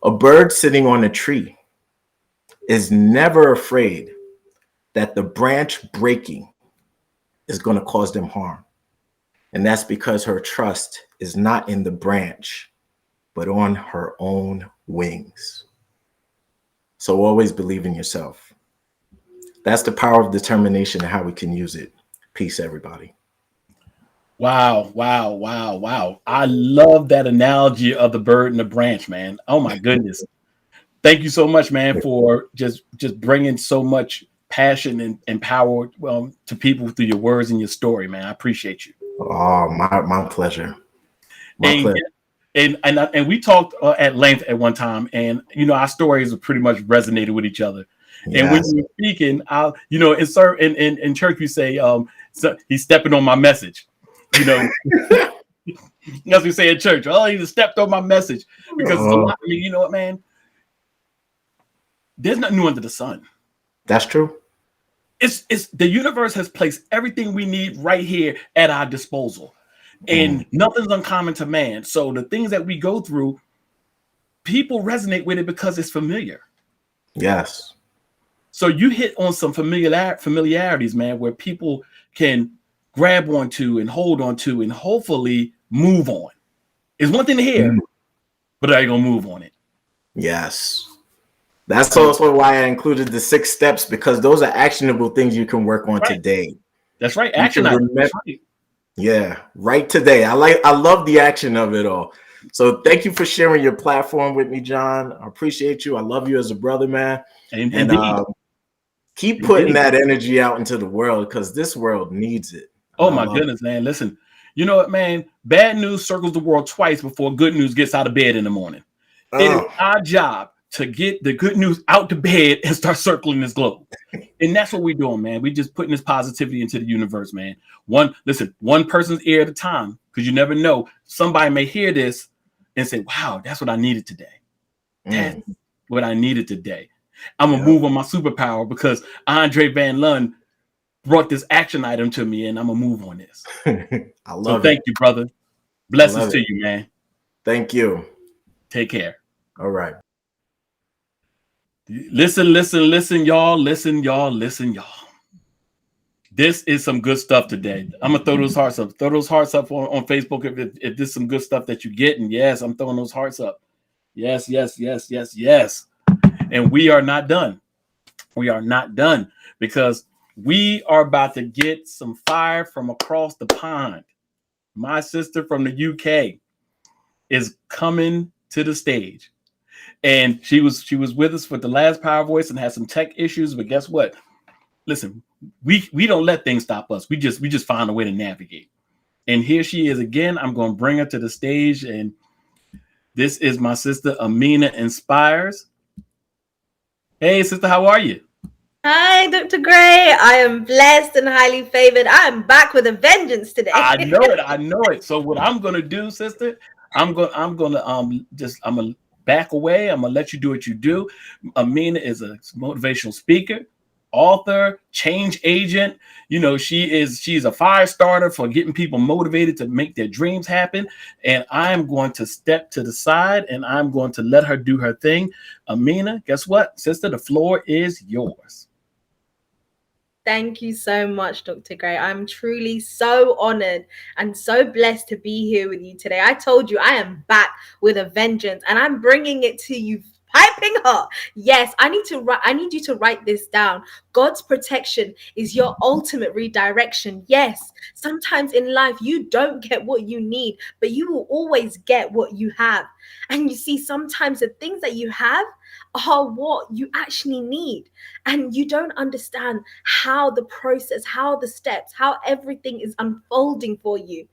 Speaker 6: A bird sitting on a tree is never afraid that the branch breaking is going to cause them harm. And that's because her trust is not in the branch, but on her own wings. So always believe in yourself. That's the power of determination and how we can use it. Peace, everybody.
Speaker 1: Wow, wow, wow, wow. I love that analogy of the bird and the branch, man. Oh my goodness. Thank you so much, man, for just bringing so much passion and power to people through your words and your story, man. I appreciate you.
Speaker 6: Oh, my pleasure. My
Speaker 1: And
Speaker 6: pleasure.
Speaker 1: and we talked at length at one time, and our stories have pretty much resonated with each other. And when
Speaker 6: Yes.
Speaker 1: you were speaking, in church we say, so he's stepping on my message. As we say in church, oh, he just stepped on my message because it's a lot. I mean, you know what, man? There's nothing new under the sun.
Speaker 6: That's true.
Speaker 1: It's the universe has placed everything we need right here at our disposal, and nothing's uncommon to man. So the things that we go through, people resonate with it because it's familiar.
Speaker 6: Yes.
Speaker 1: So you hit on some familiarities, man, where people can grab onto and hold onto and hopefully move on. It's one thing to hear, but are you gonna move on it?
Speaker 6: Yes. That's also why I included the 6 steps, because those are actionable things you can work on today.
Speaker 1: That's right. Action items. That's right.
Speaker 6: Yeah, right today. I love the action of it all. So thank you for sharing your platform with me, John. I appreciate you. I love you as a brother, man. And keep putting that energy out into the world, because this world needs it.
Speaker 1: Oh my goodness, man. Listen, you know what, man? Bad news circles the world twice before good news gets out of bed in the morning. It is our job to get the good news out to bed and start circling this globe. And that's what we're doing, man. We just putting this positivity into the universe, man. One person's ear at a time, because you never know. Somebody may hear this and say, wow, that's what I needed today. That's what I needed today. I'm going to move on my superpower because Andre Van Lund brought this action item to me, and I'm going to move on this.
Speaker 6: I love it.
Speaker 1: Thank you, brother. Blessings to you, man.
Speaker 6: Thank you.
Speaker 1: Take care.
Speaker 6: All right.
Speaker 1: Listen, y'all. Listen, y'all. This is some good stuff today. I'm gonna throw those hearts up. Throw those hearts up on Facebook if this is some good stuff that you get. And yes, I'm throwing those hearts up. Yes. And we are not done. We are not done, because we are about to get some fire from across the pond. My sister from the UK is coming to the stage. And she was with us for the last Power Voice and had some tech issues, but guess what? Listen, we don't let things stop us. We just find a way to navigate. And here she is again. I'm going to bring her to the stage, and this is my sister Amina Inspires. Hey, sister, how are you?
Speaker 7: Hi, Dr. Gray. I am blessed and highly favored. I am back with a vengeance today.
Speaker 1: I know it. So what I'm going to do, sister, I'm gonna back away. I'm gonna let you do what you do. Amina is a motivational speaker, author, change agent. She's a fire starter for getting people motivated to make their dreams happen. And I'm going to step to the side and I'm going to let her do her thing. Amina, guess what, sister? The floor is yours.
Speaker 7: Thank you so much, Dr. Gray. I'm truly so honored and so blessed to be here with you today. I told you I am back with a vengeance, and I'm bringing it to you piping hot. Yes, I need you to write this down. God's protection is your ultimate redirection. Yes, sometimes in life you don't get what you need, but you will always get what you have. And you see, sometimes the things that you have are what you actually need. And you don't understand how the process, how the steps, how everything is unfolding for you.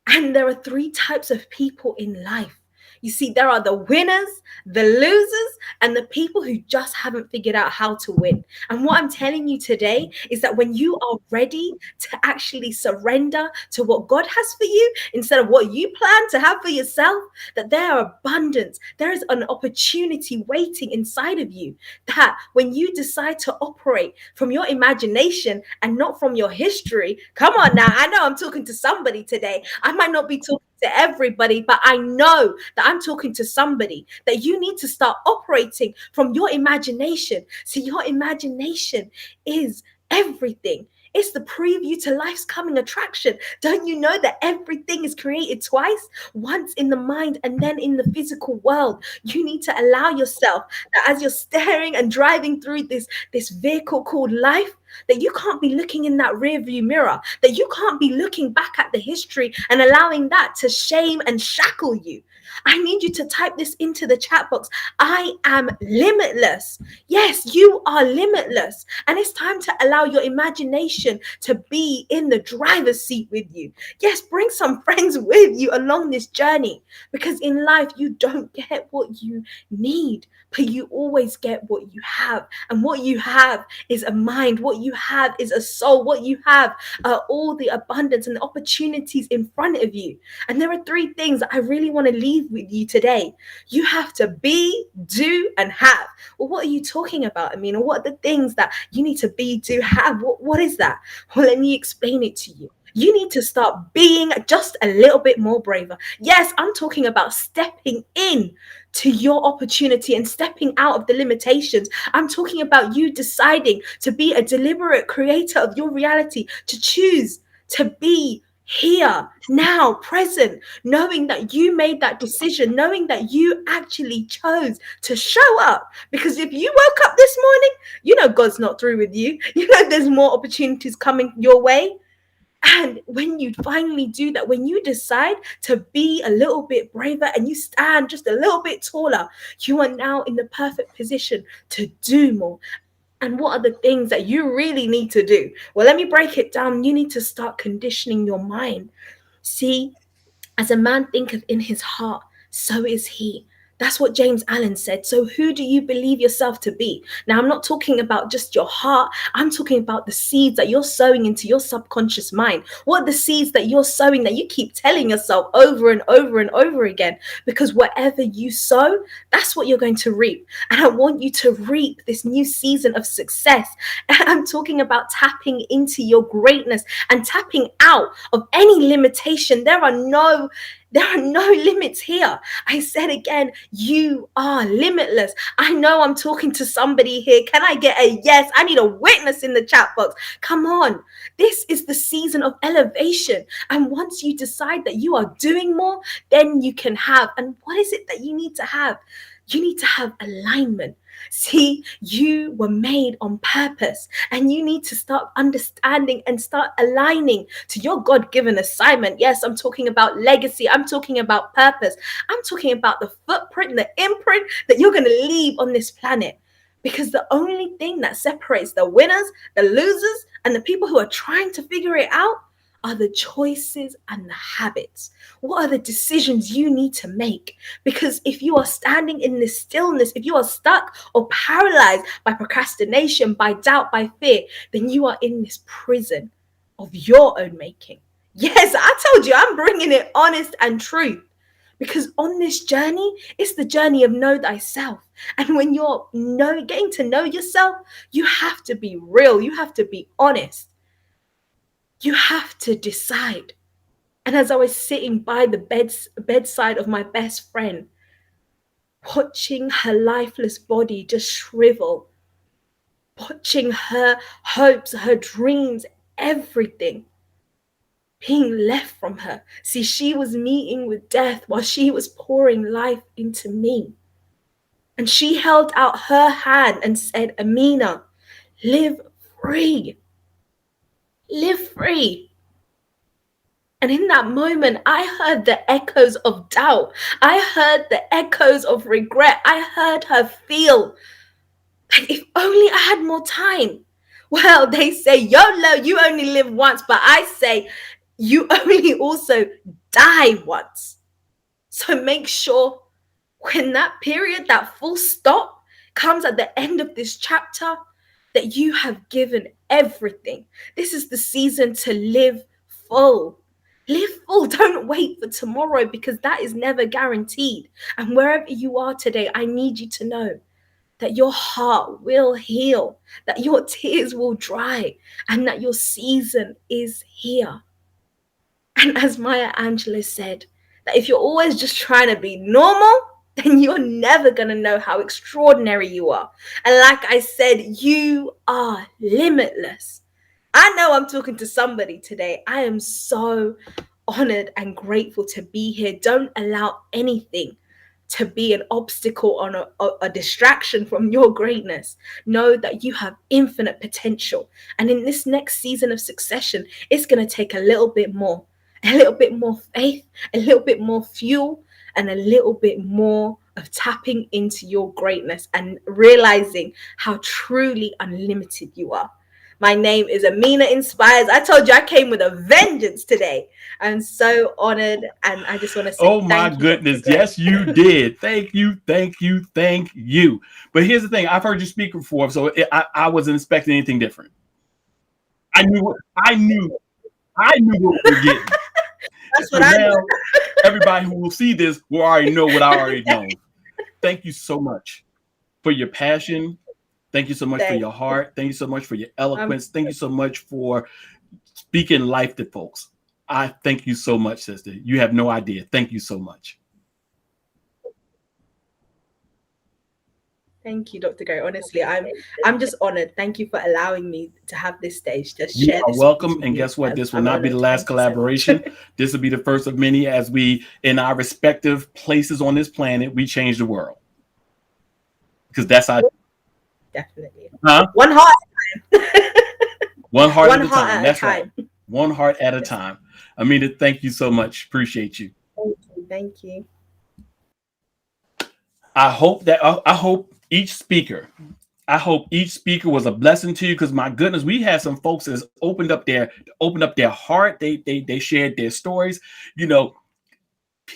Speaker 7: And there are 3 types of people in life. You see, there are the winners, the losers, and the people who just haven't figured out how to win. And what I'm telling you today is that when you are ready to actually surrender to what God has for you, instead of what you plan to have for yourself, that there are abundance. There is an opportunity waiting inside of you, that when you decide to operate from your imagination and not from your history, come on now, I know I'm talking to somebody today. I might not be talking to everybody, but I know that I'm talking to somebody, that you need to start operating from your imagination. See, your imagination is everything. It's the preview to life's coming attraction. Don't you know that everything is created twice? Once in the mind and then in the physical world. You need to allow yourself that as you're staring and driving through this vehicle called life, that you can't be looking in that rear view mirror, that you can't be looking back at the history and allowing that to shame and shackle you. I need you to type this into the chat box. I am limitless. Yes, you are limitless. And it's time to allow your imagination to be in the driver's seat with you. Yes, bring some friends with you along this journey, because in life, you don't get what you need, but you always get what you have. And what you have is a mind. What you have is a soul. What you have are all the abundance and the opportunities in front of you. And there are three things that I really want to leave with you today. You have to be, do, and have. Well, what are you talking about, Amina? What are the things that you need to be, do, have? What is that? Well, let me explain it to you. You need to start being just a little bit more braver. Yes, I'm talking about stepping in to your opportunity and stepping out of the limitations. I'm talking about you deciding to be a deliberate creator of your reality, to choose to be here, now, present, knowing that you made that decision, knowing that you actually chose to show up. Because if you woke up this morning, you know God's not through with you. You know there's more opportunities coming your way. And when you finally do that, when you decide to be a little bit braver and you stand just a little bit taller, you are now in the perfect position to do more. And what are the things that you really need to do? Well, let me break it down. You need to start conditioning your mind. See, as a man thinketh in his heart, so is he. That's what James Allen said. So who do you believe yourself to be? Now, I'm not talking about just your heart. I'm talking about the seeds that you're sowing into your subconscious mind. What are the seeds that you're sowing that you keep telling yourself over and over and over again? Because whatever you sow, that's what you're going to reap. And I want you to reap this new season of success. And I'm talking about tapping into your greatness and tapping out of any limitation. There are no limits here. I said again, you are limitless. I know I'm talking to somebody here. Can I get a yes? I need a witness in the chat box. Come on. This is the season of elevation. And once you decide that you are doing more, then you can have. And what is it that you need to have? You need to have alignment. See, you were made on purpose, and you need to start understanding and start aligning to your God-given assignment. Yes, I'm talking about legacy. I'm talking about purpose. I'm talking about the footprint, the imprint that you're going to leave on this planet. Because the only thing that separates the winners, the losers, and the people who are trying to figure it out are the choices and the habits. What are the decisions you need to make? Because if you are standing in this stillness, if you are stuck or paralyzed by procrastination, by doubt, by fear, then you are in this prison of your own making. Yes, I told you, I'm bringing it honest and truth. Because on this journey, it's the journey of know thyself. And when you're getting to know yourself, you have to be real. You have to be honest. You have to decide. And as I was sitting by the bedside of my best friend, watching her lifeless body just shrivel, watching her hopes, her dreams, everything being left from her. See, she was meeting with death while she was pouring life into me. And she held out her hand and said, Amina, live free. Live free. And in that moment, I heard the echoes of doubt. I heard the echoes of regret. I heard her feel like, if only I had more time. Well, they say, YOLO, you only live once. But I say, you only also die once. So make sure when that period, that full stop comes at the end of this chapter, that you have given everything. This is the season to live full. Live full. Don't wait for tomorrow, because that is never guaranteed. And wherever you are today, I need you to know that your heart will heal, that your tears will dry, and that your season is here. And as Maya Angelou said, that if you're always just trying to be normal, then you're never going to know how extraordinary you are. And like I said, you are limitless. I know I'm talking to somebody today. I am so honored and grateful to be here. Don't allow anything to be an obstacle or a distraction from your greatness. Know that you have infinite potential. And in this next season of succession, it's going to take a little bit more faith, a little bit more fuel, and a little bit more of tapping into your greatness and realizing how truly unlimited you are. My name is Amina Inspires. I told you I came with a vengeance today. I'm so honored, and I just want to say
Speaker 1: Oh my
Speaker 7: thank you, Dr.
Speaker 1: goodness.
Speaker 7: Gray.
Speaker 1: Yes, you did. Thank you. Thank you. Thank you. But here's the thing. I've heard you speak before, so I wasn't expecting anything different. I knew what we were getting.
Speaker 7: That's
Speaker 1: So
Speaker 7: what I
Speaker 1: now everybody who will see this will already know what I already know. Thank you so much for your passion. Thank you so much for your heart. Thank you so much for your eloquence. Thank you so much for speaking life to folks. I thank you so much, sister. You have no idea. Thank you so much.
Speaker 7: Thank you, Dr. Gray. Honestly, I'm just honored. Thank you for allowing me to have this stage to
Speaker 1: You
Speaker 7: share
Speaker 1: are
Speaker 7: this.
Speaker 1: welcome. And guess what? This will not be the last collaboration. This will be the first of many as we, in our respective places on this planet, we change the world. Because that's our
Speaker 7: definitely.
Speaker 1: Huh?
Speaker 7: One heart at a time.
Speaker 1: One heart at a time. That's right. One heart at a time. Amina, thank you so much. Appreciate you.
Speaker 7: Thank you.
Speaker 1: I hope each speaker was a blessing to you, because my goodness, we had some folks that opened up their heart. They shared their stories. You know,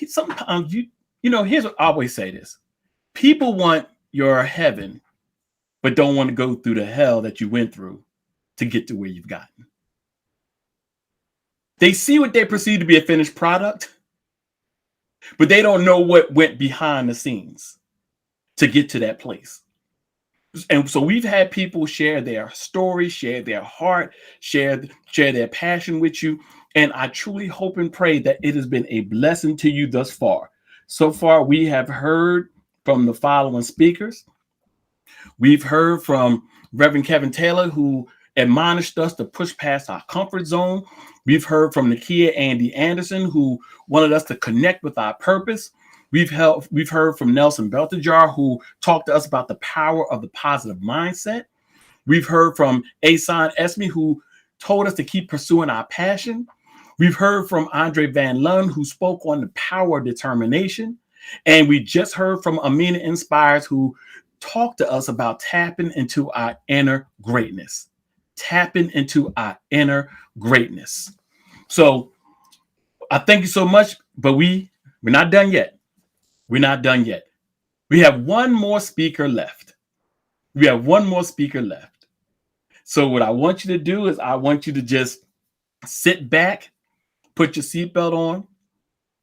Speaker 1: sometimes here's what I always say this. People want your heaven, but don't want to go through the hell that you went through to get to where you've gotten. They see what they perceive to be a finished product, but they don't know what went behind the scenes to get to that place. And so we've had people share their story, share their heart, share their passion with you. And I truly hope and pray that it has been a blessing to you thus far. So far, we have heard from the following speakers. We've heard from Reverend Kevin Taylor, who admonished us to push past our comfort zone. We've heard from Nakia Andy Anderson, who wanted us to connect with our purpose. We've heard from Nelson Beltajar, who talked to us about the power of the positive mindset. We've heard from Asan Esme, who told us to keep pursuing our passion. We've heard from Andre Van Lund, who spoke on the power of determination. And we just heard from Amina Inspires, who talked to us about tapping into our inner greatness. Tapping into our inner greatness. So I thank you so much, but we're not done yet. We're not done yet. We have one more speaker left. So what I want you to do is I want you to just sit back, put your seatbelt on,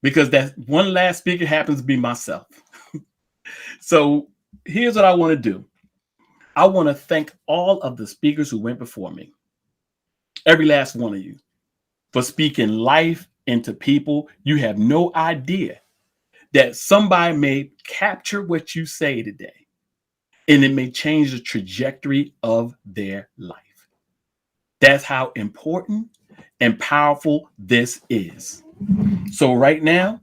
Speaker 1: because that one last speaker happens to be myself. So here's what I want to do. I want to thank all of the speakers who went before me, every last one of you, for speaking life into people. You have no idea that somebody may capture what you say today, and it may change the trajectory of their life. That's how important and powerful this is. So right now,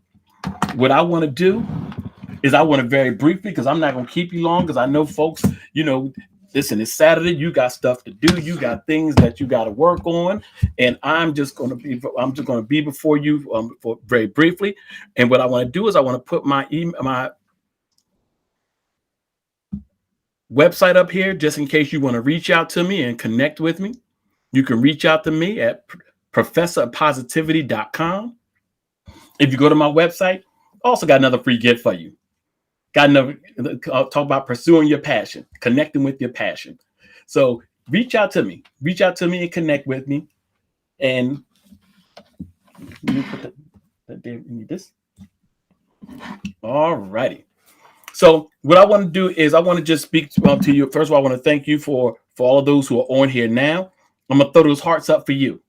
Speaker 1: what I want to do is I want to very briefly, because I'm not going to keep you long, because I know folks, listen, it's Saturday, you got stuff to do, you got things that you got to work on, and I'm just going to be before you for very briefly. And what I want to do is I want to put my website up here, just in case you want to reach out to me and connect with me. You can reach out to me at professorpositivity.com. If you go to my website, also got another free gift for you. Got another talk about pursuing your passion, connecting with your passion. So reach out to me and connect with me. And let me put that there. You need this. All righty. So what I want to do is I want to just speak to you. First of all, I want to thank you for all of those who are on here now. I'm going to throw those hearts up for you.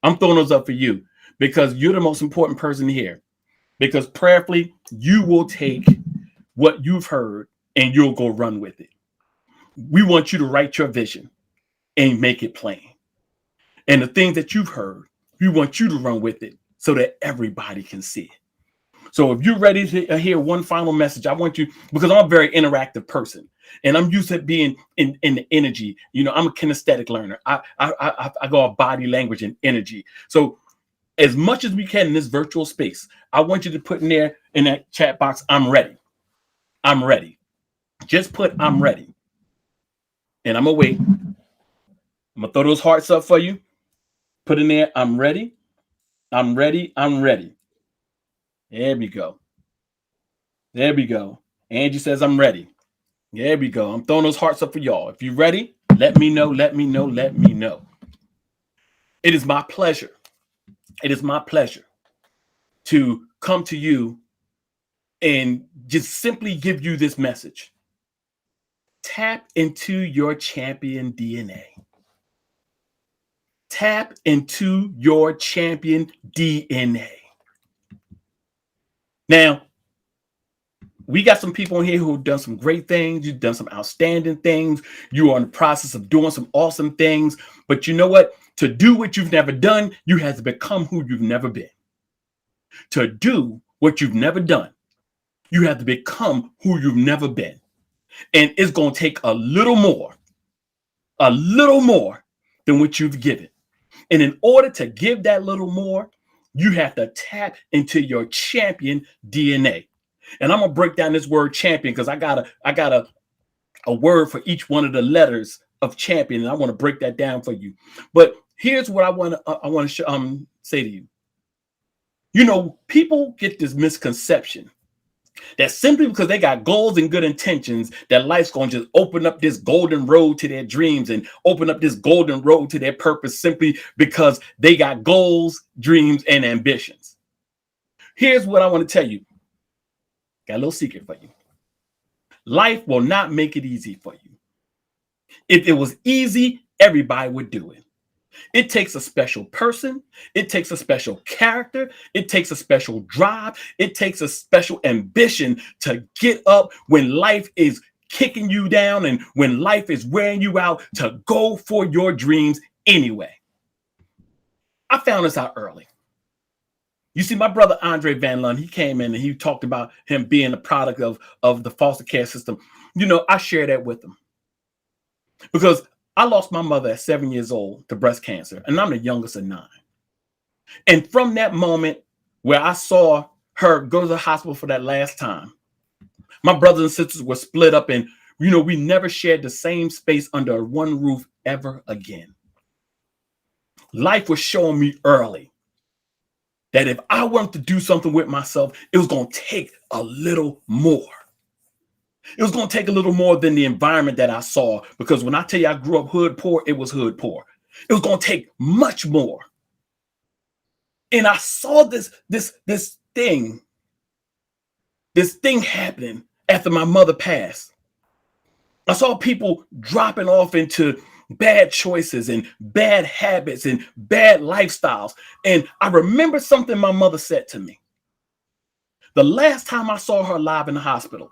Speaker 1: I'm throwing those up for you because you're the most important person here. Because prayerfully, you will take what you've heard and you'll go run with it. We want you to write your vision and make it plain. And the things that you've heard, we want you to run with it so that everybody can see it. So if you're ready to hear one final message, I want you, because I'm a very interactive person and I'm used to being in the energy. I'm a kinesthetic learner. I go off body language and energy. So as much as we can in this virtual space, I want you to put in there in that chat box, I'm ready. I'm ready. Just put I'm ready. And I'm going to wait. I'm going to throw those hearts up for you. Put in there, I'm ready. I'm ready. I'm ready. There we go. There we go. Angie says I'm ready. There we go. I'm throwing those hearts up for y'all. If you're ready, let me know, let me know, let me know. It is my pleasure. It is my pleasure to come to you and just simply give you this message. Tap into your champion DNA. Tap into your champion DNA. Now, we got some people in here who have done some great things. You've done some outstanding things. You are in the process of doing some awesome things. But you know what? To do what you've never done, you have to become who you've never been. To do what you've never done, you have to become who you've never been. And it's going to take a little more than what you've given. And in order to give that little more, you have to tap into your champion DNA. And I'm going to break down this word champion because I got a word for each one of the letters of champion. And I want to break that down for you. But here's what I want to say to you. You know, people get this misconception that simply because they got goals and good intentions, that life's going to just open up this golden road to their dreams and open up this golden road to their purpose simply because they got goals, dreams, and ambitions. Here's what I want to tell you. Got a little secret for you. Life will not make it easy for you. If it was easy, everybody would do it. It takes a special person. It takes a special character. It takes a special drive. It takes a special ambition to get up when life is kicking you down and when life is wearing you out to go for your dreams anyway. I found this out early. You see, my brother Andre Van Lund, he came in and he talked about him being a product of the foster care system. You know, I share that with him because I lost my mother at 7 years old to breast cancer, and I'm the youngest of 9. And from that moment where I saw her go to the hospital for that last time, my brothers and sisters were split up, and, you know, we never shared the same space under one roof ever again. Life was showing me early that if I wanted to do something with myself, it was going to take a little more. It was going to take a little more than the environment that I saw, because when I tell you I grew up hood poor, it was hood poor. It was going to take much more. And I saw this thing happening after my mother passed. I saw people dropping off into bad choices and bad habits and bad lifestyles. And I remember something my mother said to me. The last time I saw her alive in the hospital,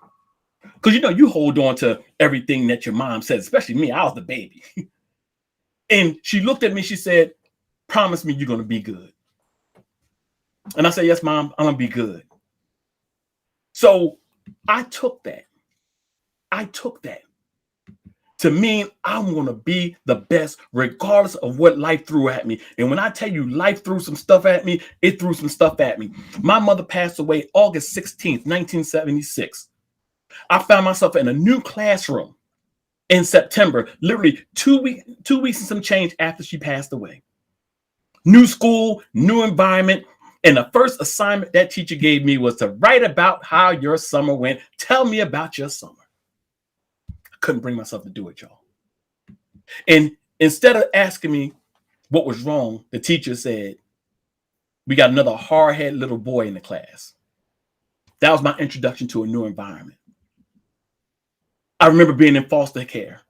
Speaker 1: because, you know, you hold on to everything that your mom said, especially me. I was the baby. And she looked at me. She said, promise me you're going to be good. And I said, yes, Mom, I'm going to be good. So I took that to mean I'm going to be the best regardless of what life threw at me. And when I tell you life threw some stuff at me, it threw some stuff at me. My mother passed away August 16th, 1976. I found myself in a new classroom in September, literally 2 weeks and some change after she passed away. New school, new environment. And the first assignment that teacher gave me was to write about how your summer went. Tell me about your summer. I couldn't bring myself to do it, y'all. And instead of asking me what was wrong, the teacher said, we got another hard-headed little boy in the class. That was my introduction to a new environment. I remember being in foster care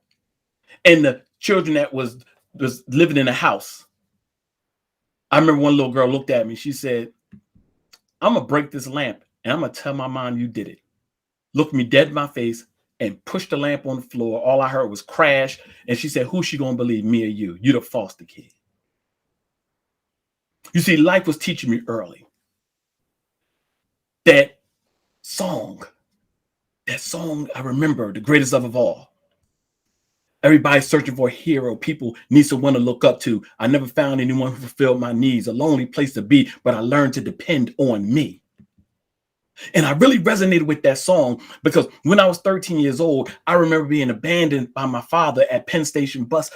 Speaker 1: and the children that was living in a house. I remember one little girl looked at me. She said, I'm going to break this lamp and I'm going to tell my mom you did it. Looked me dead in my face and pushed the lamp on the floor. All I heard was crash. And she said, who's she going to believe, me or you? You the foster kid. You see, life was teaching me early that song, I remember, the greatest love of all. Everybody's searching for a hero. People need someone to look up to. I never found anyone who fulfilled my needs. A lonely place to be, but I learned to depend on me. And I really resonated with that song because when I was 13 years old, I remember being abandoned by my father at Penn Station bus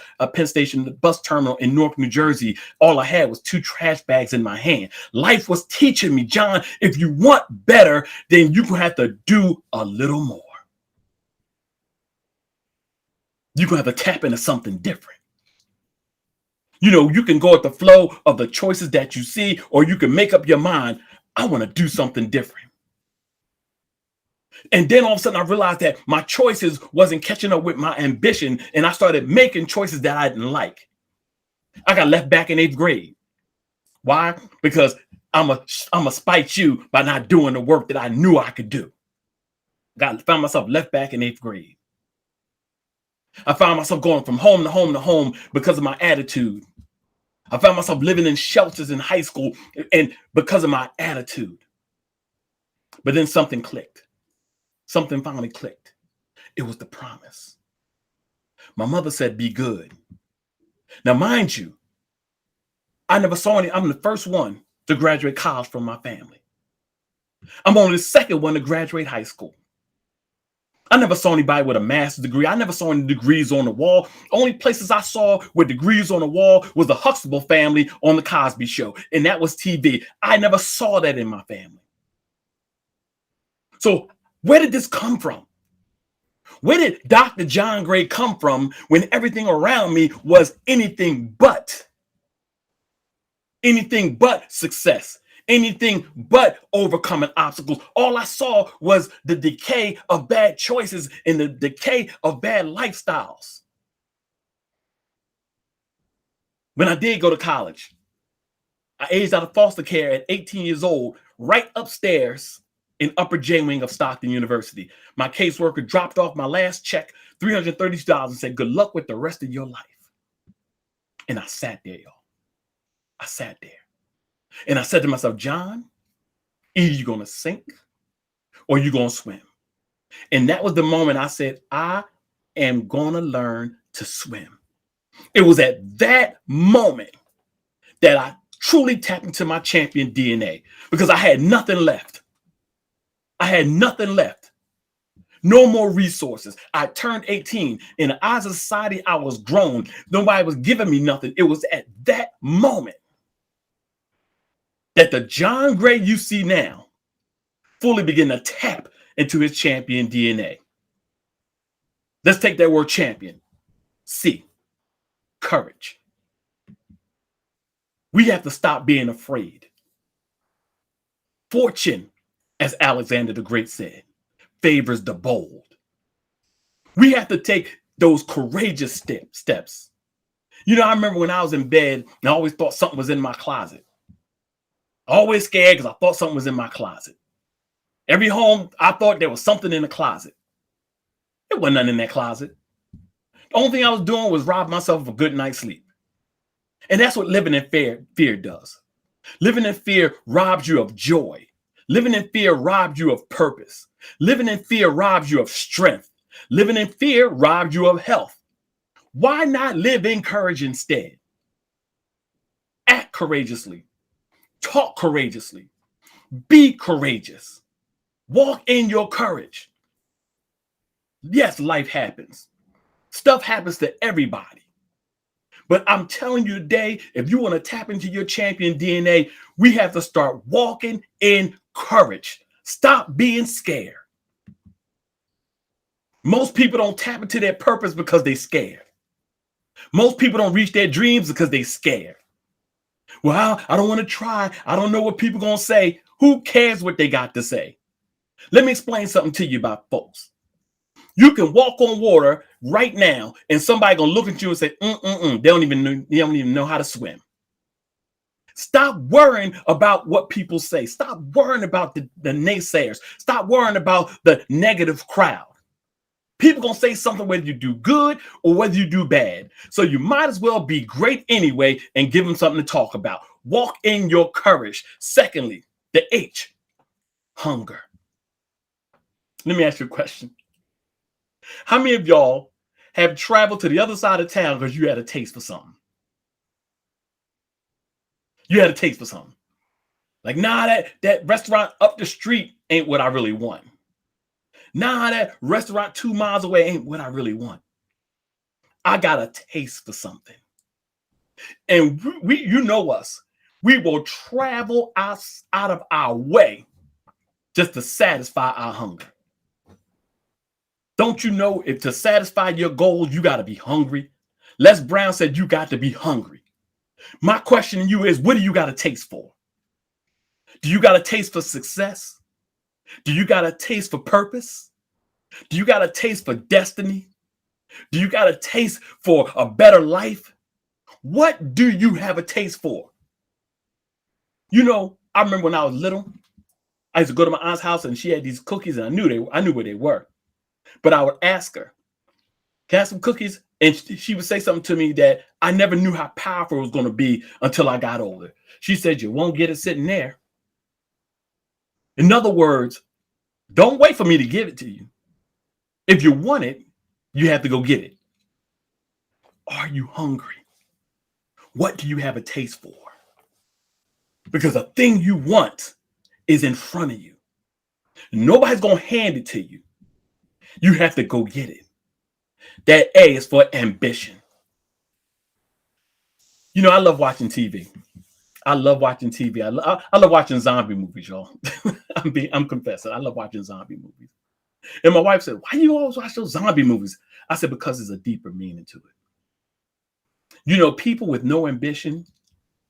Speaker 1: terminal in Newark, New Jersey. All I had was 2 trash bags in my hand. Life was teaching me, John, if you want better, then you're going to have to do a little more. You're going to have to tap into something different. You know, you can go with the flow of the choices that you see, or you can make up your mind, I want to do something different. And then all of a sudden I realized that my choices wasn't catching up with my ambition, and I started making choices that I didn't like. I got left back in 8th grade. Why? Because I'm a spite you by not doing the work that I knew I could do. Found myself left back in 8th grade. I found myself going from home to home to home because of my attitude. I found myself living in shelters in high school and because of my attitude. But then something clicked. Something finally clicked. It was the promise. My mother said, be good. Now, mind you, I never saw any. I'm the first one to graduate college from my family. I'm only the second one to graduate high school. I never saw anybody with a master's degree. I never saw any degrees on the wall. Only places I saw with degrees on the wall was the Huxtable family on the Cosby Show, and that was TV. I never saw that in my family. So where did this come from? Where did Dr. John Gray come from when everything around me was anything but success, anything but overcoming obstacles? All I saw was the decay of bad choices and the decay of bad lifestyles. When I did go to college, I aged out of foster care at 18 years old, right upstairs in Upper J Wing of Stockton University. My caseworker dropped off my last check, $332, and said, good luck with the rest of your life. And I sat there, y'all. I sat there. And I said to myself, John, either you're going to sink or you're going to swim. And that was the moment I said, I am going to learn to swim. It was at that moment that I truly tapped into my champion DNA because I had nothing left. I had nothing left. No more resources. I turned 18. In the eyes of society, I was grown. Nobody was giving me nothing. It was at that moment that the John Gray you see now fully began to tap into his champion DNA. Let's take that word champion. C, courage. We have to stop being afraid. Fortune, as Alexander the Great said, favors the bold. We have to take those courageous steps. You know, I remember when I was in bed and I always thought something was in my closet. Always scared because I thought something was in my closet. Every home, I thought there was something in the closet. There wasn't nothing in that closet. The only thing I was doing was rob myself of a good night's sleep. And that's what living in fear does. Living in fear robs you of joy. Living in fear robs you of purpose. Living in fear robs you of strength. Living in fear robs you of health. Why not live in courage instead? Act courageously. Talk courageously. Be courageous. Walk in your courage. Yes, life happens. Stuff happens to everybody. But I'm telling you today, if you want to tap into your champion DNA, we have to start walking in courage. Stop being scared. Most people don't tap into their purpose because they're scared. Most people don't reach their dreams because they're scared. Well, I don't want to try. I don't know what people are going to say. Who cares what they got to say? Let me explain something to you about folks. You can walk on water right now and somebody going to look at you and say, They don't even know how to swim. Stop worrying about what people say. Stop worrying about the naysayers. Stop worrying about the negative crowd. People going to say something whether you do good or whether you do bad. So you might as well be great anyway and give them something to talk about. Walk in your courage. Secondly, the H, hunger. Let me ask you a question. How many of y'all have traveled to the other side of town because you had a taste for something? You had a taste for something. Like, that restaurant up the street ain't what I really want. Nah, that restaurant 2 miles away ain't what I really want. I got a taste for something. And you know us, we will travel us out of our way just to satisfy our hunger. Don't you know if to satisfy your goals, you got to be hungry? Les Brown said you got to be hungry. My question to you is, what do you got a taste for? Do you got a taste for success? Do you got a taste for purpose? Do you got a taste for destiny? Do you got a taste for a better life? What do you have a taste for? You know, I remember when I was little, I used to go to my aunt's house and she had these cookies and I knew where they were. But I would ask her, can I have some cookies? And she would say something to me that I never knew how powerful it was going to be until I got older. She said, you won't get it sitting there. In other words, don't wait for me to give it to you. If you want it, you have to go get it. Are you hungry? What do you have a taste for? Because the thing you want is in front of you. Nobody's going to hand it to you. You have to go get it. That A is for ambition. You know, I love watching TV. I love watching TV. I love watching zombie movies, y'all. I'm confessing. I love watching zombie movies. And my wife said, why do you always watch those zombie movies? I said, because there's a deeper meaning to it. You know, people with no ambition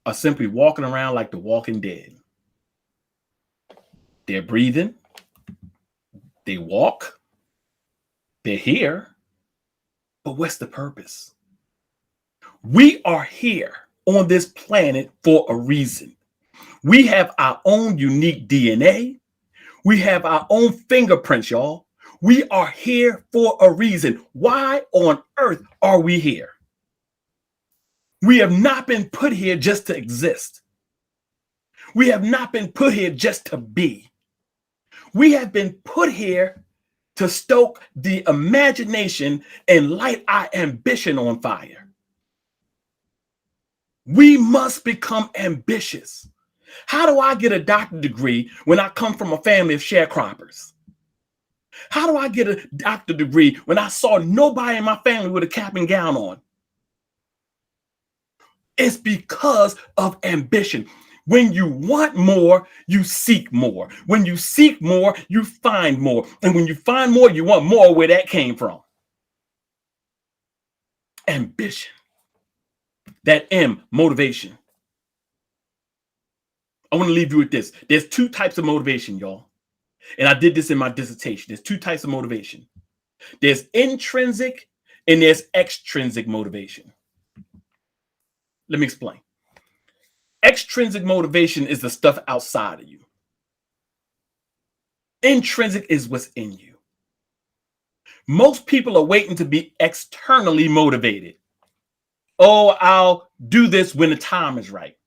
Speaker 1: are simply walking around like the Walking Dead. They're breathing. They walk. They're here. But what's the purpose? We are here on this planet for a reason. We have our own unique DNA. We have our own fingerprints, y'all. We are here for a reason. Why on earth are we here? We have not been put here just to exist. We have not been put here just to be. We have been put here to stoke the imagination and light our ambition on fire. We must become ambitious. How do I get a doctorate degree when I come from a family of sharecroppers? How do I get a doctorate degree when I saw nobody in my family with a cap and gown on? It's because of ambition. When you want more, you seek more. When you seek more, you find more. And when you find more, you want more where that came from. Ambition. That M, motivation. I want to leave you with this. There's 2 types of motivation, y'all. And I did this in my dissertation. There's 2 types of motivation. There's intrinsic and there's extrinsic motivation. Let me explain. Extrinsic motivation is the stuff outside of you. Intrinsic is what's in you. Most people are waiting to be externally motivated. Oh, I'll do this when the time is right.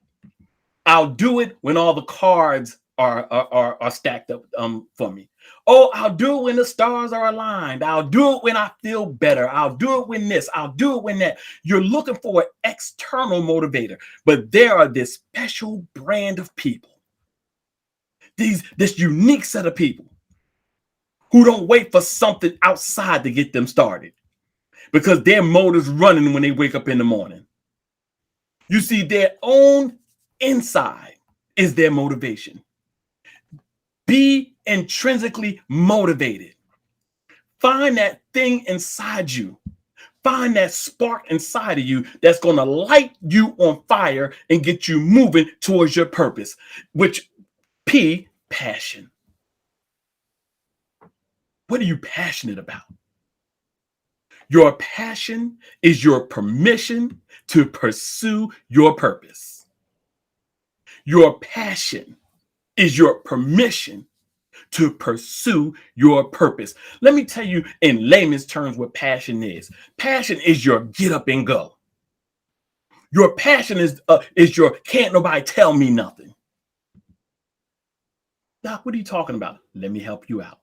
Speaker 1: I'll do it when all the cards are stacked up for me. Oh, I'll do it when the stars are aligned. I'll do it when I feel better. I'll do it when this. I'll do it when that. You're looking for an external motivator, but there are this special brand of people, this unique set of people who don't wait for something outside to get them started because their motor's running when they wake up in the morning. You see, their own inside is their motivation. Be intrinsically motivated. Find that thing inside you. Find that spark inside of you that's going to light you on fire and get you moving towards your purpose, which P, passion. What are you passionate about? Your passion is your permission to pursue your purpose. Your passion is your permission to pursue your purpose. Let me tell you in layman's terms what passion is. Passion is your get up and go. Your passion is your can't nobody tell me nothing. Doc, what are you talking about? Let me help you out.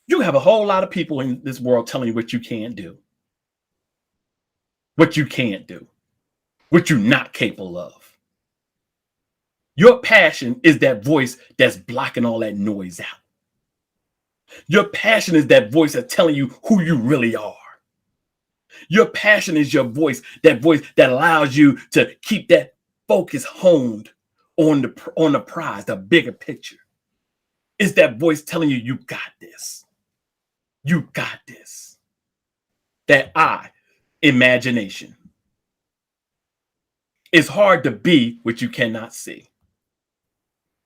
Speaker 1: You have a whole lot of people in this world telling you what you can't do. What you can't do. What you're not capable of. Your passion is that voice that's blocking all that noise out. Your passion is that voice that's telling you who you really are. Your passion is your voice that allows you to keep that focus honed on the prize, the bigger picture. It's that voice telling you, you got this. You got this. That imagination. It's hard to be what you cannot see.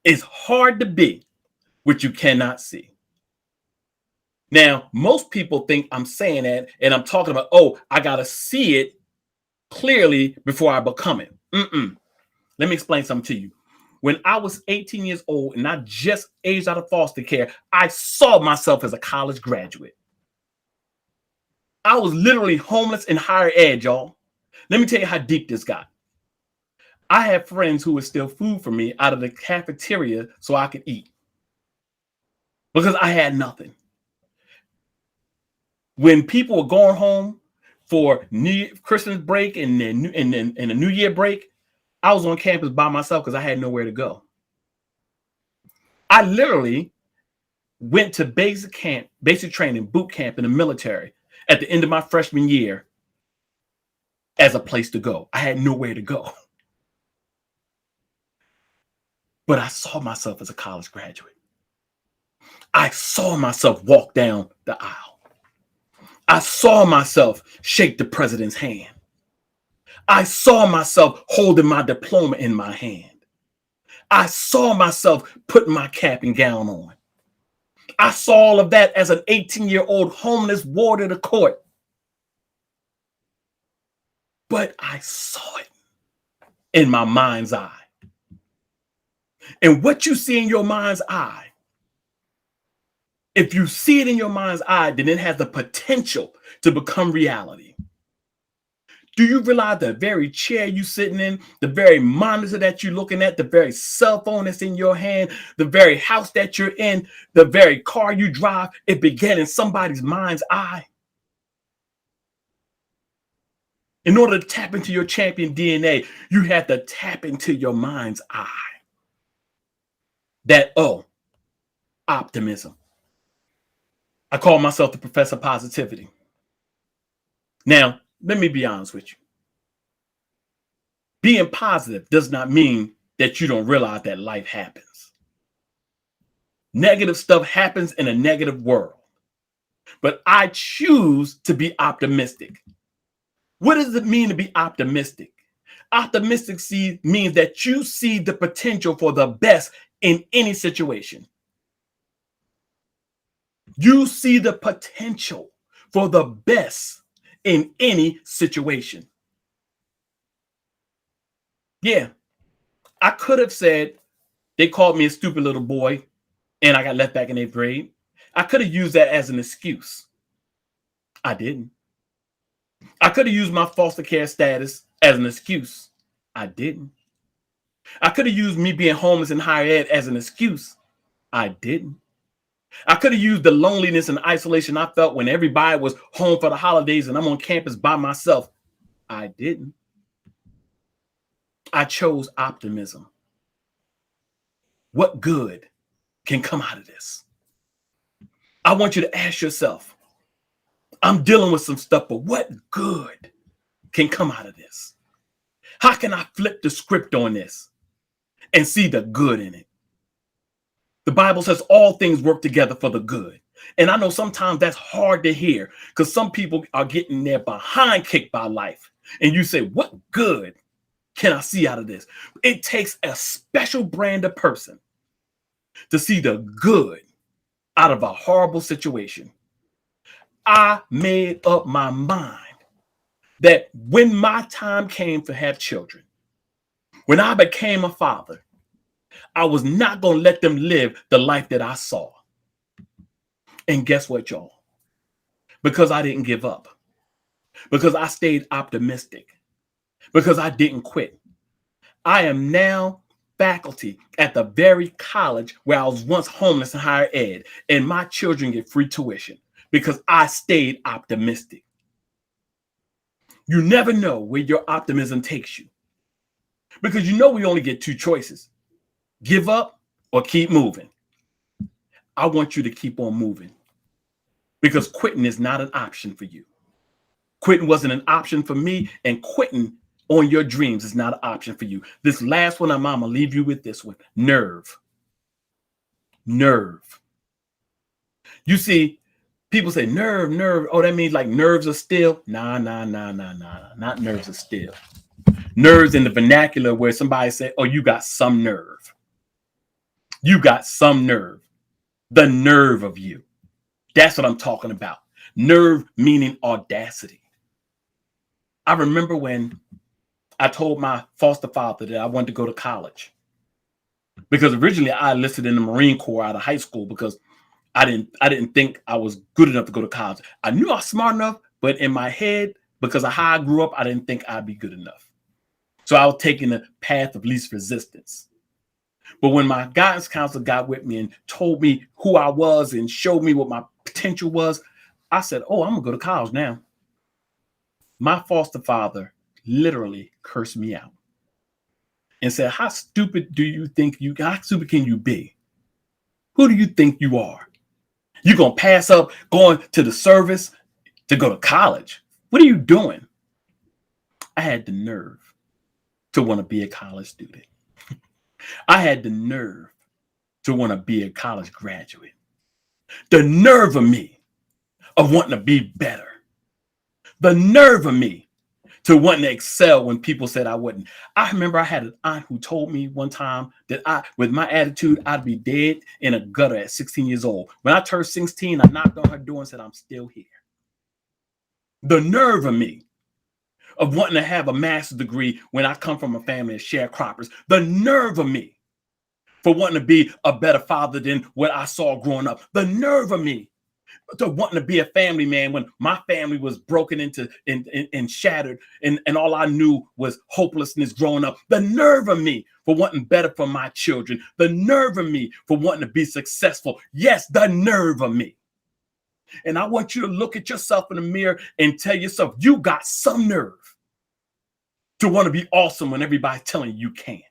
Speaker 1: It's hard to be what you cannot see. Now, most people think I'm saying that and I'm talking about, oh, I got to see it clearly before I become it. Let me explain something to you. When I was 18 years old and I just aged out of foster care, I saw myself as a college graduate. I was literally homeless in higher ed, y'all. Let me tell you how deep this got. I had friends who would steal food from me out of the cafeteria so I could eat because I had nothing. When people were going home for Christmas break and a New Year break, I was on campus by myself because I had nowhere to go. I literally went to basic training, boot camp in the military at the end of my freshman year as a place to go. I had nowhere to go. But I saw myself as a college graduate. I saw myself walk down the aisle. I saw myself shake the president's hand. I saw myself holding my diploma in my hand. I saw myself putting my cap and gown on. I saw all of that as an 18-year-old homeless ward of the court. But I saw it in my mind's eye. And what you see in your mind's eye, if you see it in your mind's eye, then it has the potential to become reality. Do you realize the very chair you're sitting in, the very monitor that you're looking at, the very cell phone that's in your hand, the very house that you're in, the very car you drive, it began in somebody's mind's eye? In order to tap into your champion DNA, you have to tap into your mind's eye. That, optimism. I call myself the professor of positivity. Now, let me be honest with you. Being positive does not mean that you don't realize that life happens. Negative stuff happens in a negative world. But I choose to be optimistic. What does it mean to be optimistic? Optimistic means that you see the potential for the best in any situation. You see the potential for the best in any situation. Yeah, I could have said they called me a stupid little boy and I got left back in 8th grade. I could have used that as an excuse. I didn't. I could have used my foster care status as an excuse. I didn't. I could have used me being homeless in higher ed as an excuse. I didn't. I could have used the loneliness and isolation I felt when everybody was home for the holidays and I'm on campus by myself. I didn't. I chose optimism. What good can come out of this? I want you to ask yourself, I'm dealing with some stuff, but what good can come out of this? How can I flip the script on this and see the good in it? The Bible says all things work together for the good. And I know sometimes that's hard to hear because some people are getting their behind kicked by life. And you say, what good can I see out of this? It takes a special brand of person to see the good out of a horrible situation. I made up my mind that when my time came to have children, when I became a father, I was not going to let them live the life that I saw. And guess what, y'all? Because I didn't give up, because I stayed optimistic, because I didn't quit, I am now faculty at the very college where I was once homeless in higher ed, and my children get free tuition because I stayed optimistic. You never know where your optimism takes you, because you know we only get two choices. give up or keep moving. I want you to keep on moving, because quitting is not an option for you. Quitting wasn't an option for me, and quitting on your dreams is not an option for you. This last one, I'm gonna leave you with this one. Nerve. Nerve. You see, people say nerve, nerve. Oh, that means like nerves are still. Nah. Not nerves are still. Nerves in the vernacular where somebody say, oh, you got some nerve. You got some nerve. The nerve of you. That's what I'm talking about. Nerve meaning audacity. I remember when I told my foster father that I wanted to go to college, because originally I enlisted in the Marine Corps out of high school because I didn't think I was good enough to go to college. I knew I was smart enough, but in my head, because of how I grew up, I didn't think I'd be good enough. So I was taking the path of least resistance. But when my guidance counselor got with me and told me who I was and showed me what my potential was, I said, oh, I'm gonna go to college now. My foster father literally cursed me out and said, how stupid can you be? Who do you think you are? You're going to pass up going to the service to go to college? What are you doing? I had the nerve to want to be a college student. I had the nerve to want to be a college graduate. The nerve of me of wanting to be better. The nerve of me to wanting to excel when people said I wouldn't. I remember I had an aunt who told me one time that with my attitude, I'd be dead in a gutter at 16 years old. When I turned 16, I knocked on her door and said, I'm still here. The nerve of me of wanting to have a master's degree when I come from a family of sharecroppers. The nerve of me for wanting to be a better father than what I saw growing up. The nerve of me to wanting to be a family man when my family was broken into and shattered, and all I knew was hopelessness growing up. The nerve of me for wanting better for my children. The nerve of me for wanting to be successful. Yes, the nerve of me. And I want you to look at yourself in the mirror and tell yourself, you got some nerve to want to be awesome when everybody's telling you can't.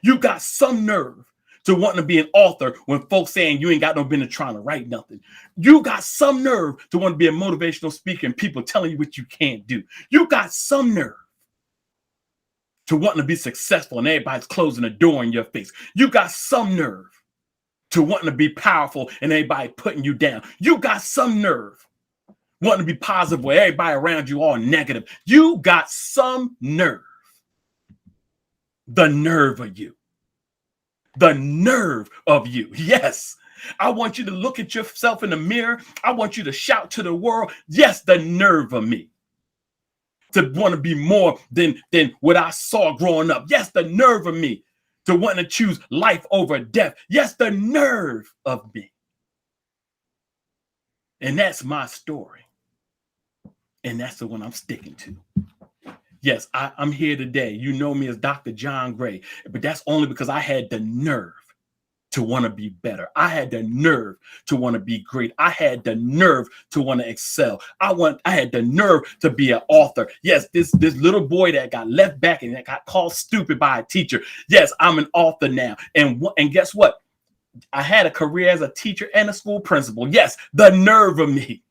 Speaker 1: You got some nerve to wanting to be an author when folks saying you ain't got no business trying to write nothing. You got some nerve to want to be a motivational speaker and people telling you what you can't do. You got some nerve to wanting to be successful and everybody's closing the door in your face. You got some nerve to wanting to be powerful and everybody putting you down. You got some nerve wanting to be positive where everybody around you all negative. You got some nerve. The nerve of you. The nerve of you. Yes. I want you to look at yourself in the mirror. I want you to shout to the world. Yes, the nerve of me to want to be more than what I saw growing up. Yes, the nerve of me to want to choose life over death. Yes, the nerve of me. And that's my story. And that's the one I'm sticking to. Yes, I'm here today. You know me as Dr. John Gray, but that's only because I had the nerve to want to be better. I had the nerve to want to be great. I had the nerve to want to excel. I had the nerve to be an author. Yes, this little boy that got left back and that got called stupid by a teacher. Yes, I'm an author now. And guess what? I had a career as a teacher and a school principal. Yes, the nerve of me.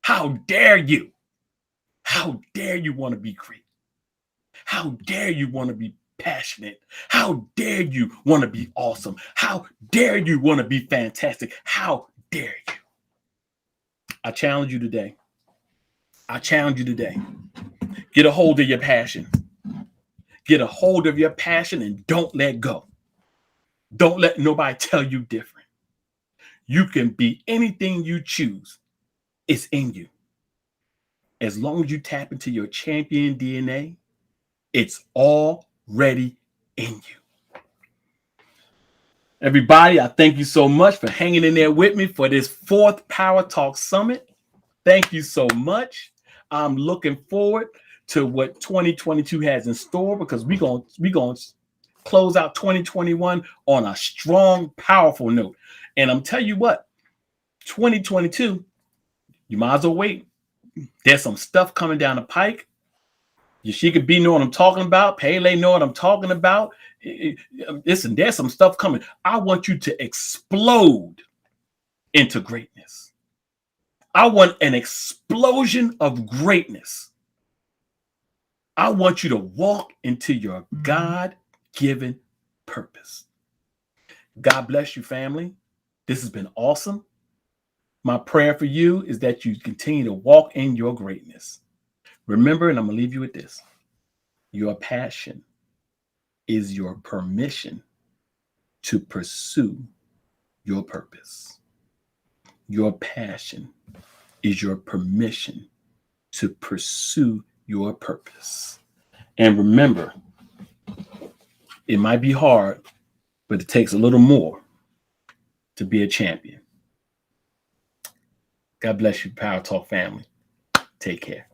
Speaker 1: How dare you? How dare you want to be great? How dare you want to be passionate? How dare you want to be awesome? How dare you want to be fantastic? How dare you? I challenge you today. I challenge you today. Get a hold of your passion. Get a hold of your passion and don't let go. Don't let nobody tell you different. You can be anything you choose. It's in you. As long as you tap into your champion DNA, it's already in you. Everybody, I thank you so much for hanging in there with me for this 4th Power Talk Summit. Thank you so much. I'm looking forward to what 2022 has in store, because we're going to close out 2021 on a strong, powerful note. And I'm telling you what, 2022, you might as well wait. There's some stuff coming down the pike Yashika B know what I'm talking about. Pele know what I'm talking about. Listen, there's some stuff coming. I want you to explode into greatness. I want an explosion of greatness. I want you to walk into your God-given purpose. God bless you, family. This has been awesome. My prayer for you is that you continue to walk in your greatness. Remember, and I'm going to leave you with this. Your passion is your permission to pursue your purpose. Your passion is your permission to pursue your purpose. And remember, it might be hard, but it takes a little more to be a champion. God bless you, Power Talk family. Take care.